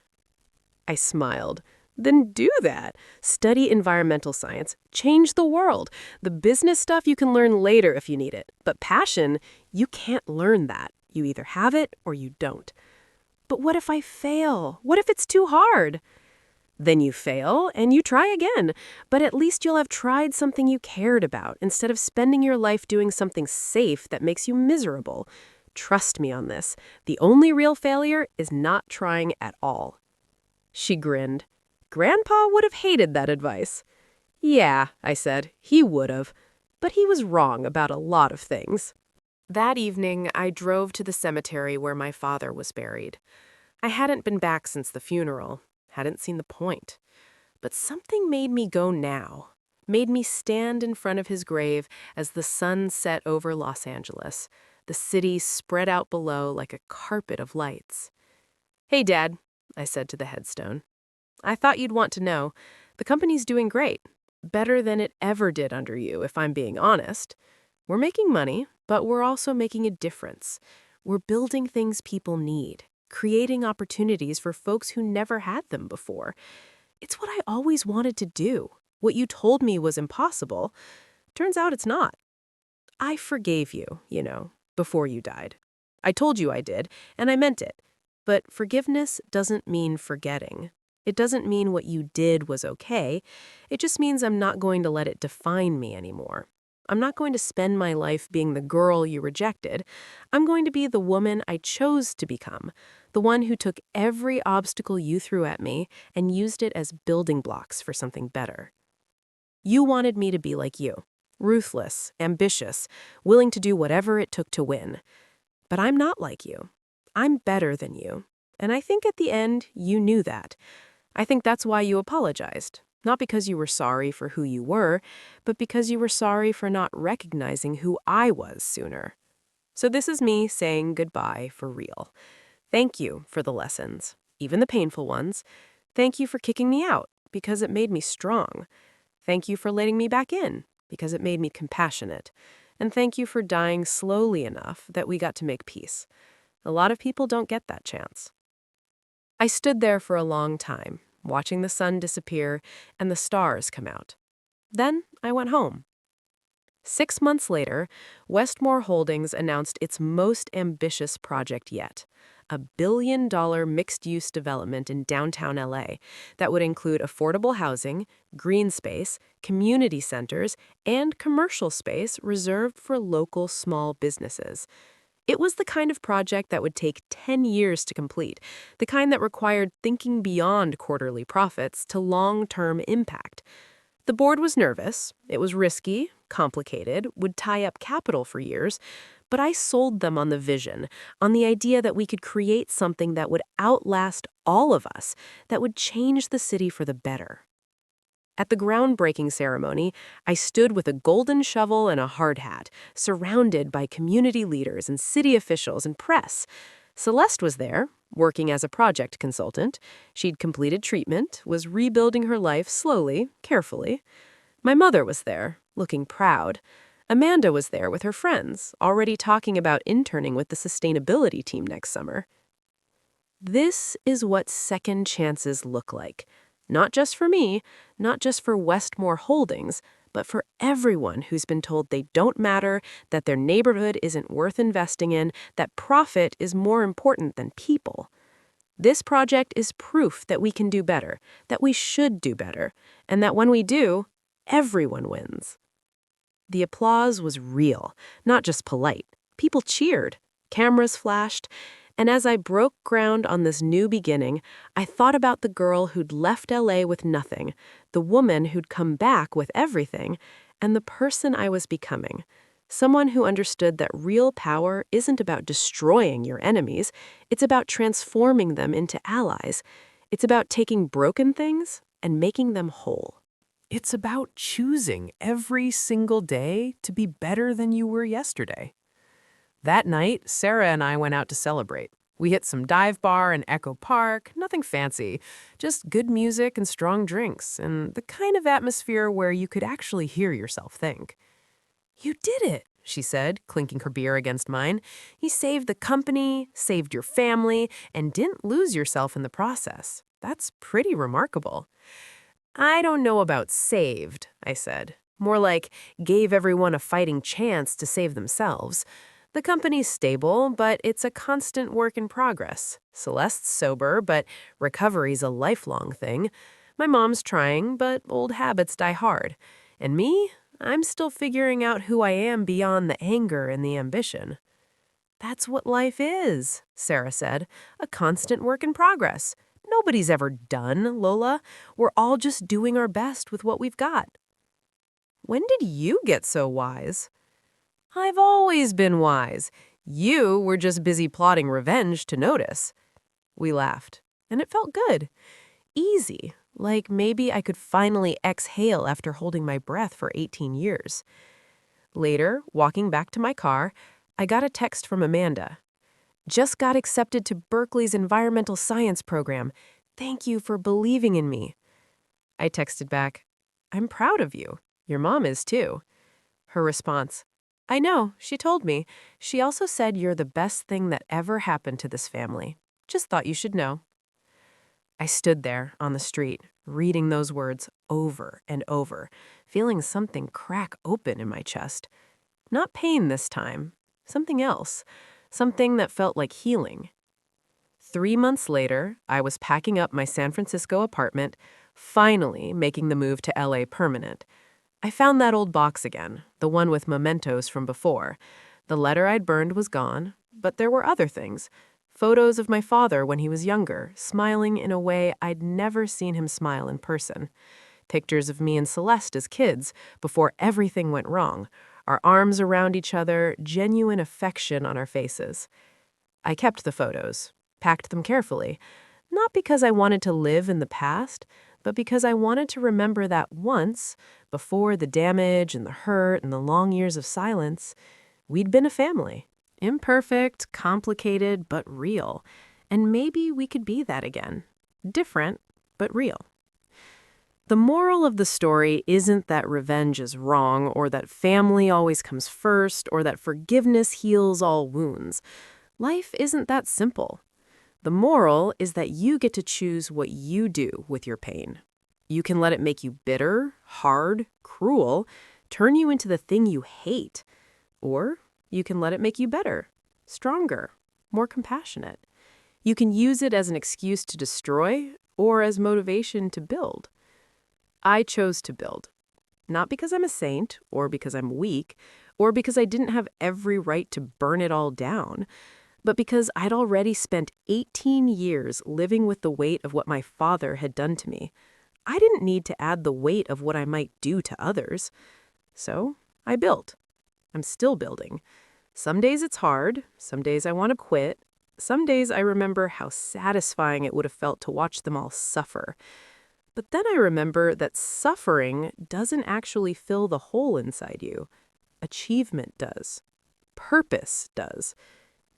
I smiled. "Then do that. Study environmental science. Change the world. The business stuff you can learn later if you need it. But passion, you can't learn that. You either have it or you don't." "But what if I fail? What if it's too hard?" "Then you fail and you try again. But at least you'll have tried something you cared about instead of spending your life doing something safe that makes you miserable. Trust me on this. The only real failure is not trying at all." She grinned. Grandpa would have hated that advice. "Yeah," I said, "he would have. But he was wrong about a lot of things." That evening, I drove to the cemetery where my father was buried. I hadn't been back since the funeral, hadn't seen the point. But something made me go now, made me stand in front of his grave as the sun set over Los Angeles, the city spread out below like a carpet of lights. "Hey, Dad," I said to the headstone. "I thought you'd want to know. The company's doing great. Better than it ever did under you, if I'm being honest. We're making money, but we're also making a difference. We're building things people need, creating opportunities for folks who never had them before. It's what I always wanted to do. What you told me was impossible. Turns out it's not. I forgave you, before you died. I told you I did, and I meant it. But forgiveness doesn't mean forgetting. It doesn't mean what you did was okay. It just means I'm not going to let it define me anymore. I'm not going to spend my life being the girl you rejected. I'm going to be the woman I chose to become, the one who took every obstacle you threw at me and used it as building blocks for something better. You wanted me to be like you, ruthless, ambitious, willing to do whatever it took to win. But I'm not like you. I'm better than you. And I think at the end, you knew that. I think that's why you apologized. Not because you were sorry for who you were, but because you were sorry for not recognizing who I was sooner. So this is me saying goodbye for real. Thank you for the lessons, even the painful ones. Thank you for kicking me out, because it made me strong. Thank you for letting me back in, because it made me compassionate. And thank you for dying slowly enough that we got to make peace. A lot of people don't get that chance. I stood there for a long time, watching the sun disappear and the stars come out. Then I went home. 6 months later, Westmore Holdings announced its most ambitious project yet, a billion-dollar mixed-use development in downtown LA that would include affordable housing, green space, community centers, and commercial space reserved for local small businesses. It was the kind of project that would take 10 years to complete, the kind that required thinking beyond quarterly profits to long-term impact. The board was nervous, it was risky, complicated, would tie up capital for years, but I sold them on the vision, on the idea that we could create something that would outlast all of us, that would change the city for the better. At the groundbreaking ceremony, I stood with a golden shovel and a hard hat, surrounded by community leaders and city officials and press. Celeste was there, working as a project consultant. She'd completed treatment, was rebuilding her life slowly, carefully. My mother was there, looking proud. Amanda was there with her friends, already talking about interning with the sustainability team next summer. This is what second chances look like. Not just for me, not just for Westmore Holdings, but for everyone who's been told they don't matter, that their neighborhood isn't worth investing in, that profit is more important than people. This project is proof that we can do better, that we should do better, and that when we do, everyone wins. The applause was real, not just polite. People cheered, cameras flashed, and as I broke ground on this new beginning, I thought about the girl who'd left LA with nothing, the woman who'd come back with everything, and the person I was becoming. Someone who understood that real power isn't about destroying your enemies, it's about transforming them into allies. It's about taking broken things and making them whole. It's about choosing every single day to be better than you were yesterday. That night, Sarah and I went out to celebrate. We hit some dive bar in Echo Park, nothing fancy, just good music and strong drinks, and the kind of atmosphere where you could actually hear yourself think. "You did it," she said, clinking her beer against mine. "You saved the company, saved your family, and didn't lose yourself in the process. That's pretty remarkable." "I don't know about saved," I said. "More like gave everyone a fighting chance to save themselves. The company's stable, but it's a constant work in progress. Celeste's sober, but recovery's a lifelong thing. My mom's trying, but old habits die hard. And me, I'm still figuring out who I am beyond the anger and the ambition." That's what life is, Sarah said. A constant work in progress. Nobody's ever done, Lola. We're all just doing our best with what we've got. When did you get so wise? I've always been wise. You were just busy plotting revenge to notice. We laughed, and it felt good. Easy, like maybe I could finally exhale after holding my breath for 18 years. Later, walking back to my car, I got a text from Amanda. Just got accepted to Berkeley's environmental science program. Thank you for believing in me. I texted back, I'm proud of you. Your mom is too. Her response, I know, she told me. She also said you're the best thing that ever happened to this family. Just thought you should know. I stood there on the street, reading those words over and over, feeling something crack open in my chest. Not pain this time, something else, something that felt like healing. 3 months later, I was packing up my San Francisco apartment, finally making the move to LA permanent. I found that old box again, the one with mementos from before. The letter I'd burned was gone, but there were other things. Photos of my father when he was younger, smiling in a way I'd never seen him smile in person. Pictures of me and Celeste as kids, before everything went wrong. Our arms around each other, genuine affection on our faces. I kept the photos, packed them carefully, not because I wanted to live in the past, but because I wanted to remember that once, before the damage and the hurt and the long years of silence, we'd been a family. Imperfect, complicated, but real. And maybe we could be that again. Different, but real. The moral of the story isn't that revenge is wrong, or that family always comes first, or that forgiveness heals all wounds. Life isn't that simple. The moral is that you get to choose what you do with your pain. You can let it make you bitter, hard, cruel, turn you into the thing you hate. Or you can let it make you better, stronger, more compassionate. You can use it as an excuse to destroy or as motivation to build. I chose to build. Not because I'm a saint, or because I'm weak, or because I didn't have every right to burn it all down, but because I'd already spent 18 years living with the weight of what my father had done to me. I didn't need to add the weight of what I might do to others. So I built. I'm still building. Some days it's hard. Some days I want to quit. Some days I remember how satisfying it would have felt to watch them all suffer. But then I remember that suffering doesn't actually fill the hole inside you. Achievement does. Purpose does.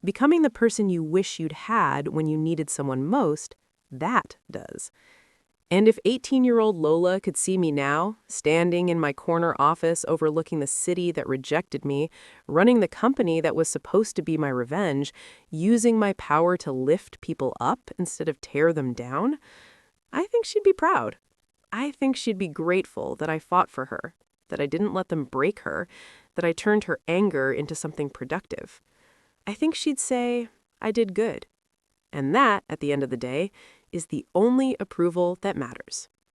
Becoming the person you wish you'd had when you needed someone most, that does. And if 18-year-old Lola could see me now, standing in my corner office overlooking the city that rejected me, running the company that was supposed to be my revenge, using my power to lift people up instead of tear them down, I think she'd be proud. I think she'd be grateful that I fought for her, that I didn't let them break her, that I turned her anger into something productive. I think she'd say, I did good. And that, at the end of the day, is the only approval that matters.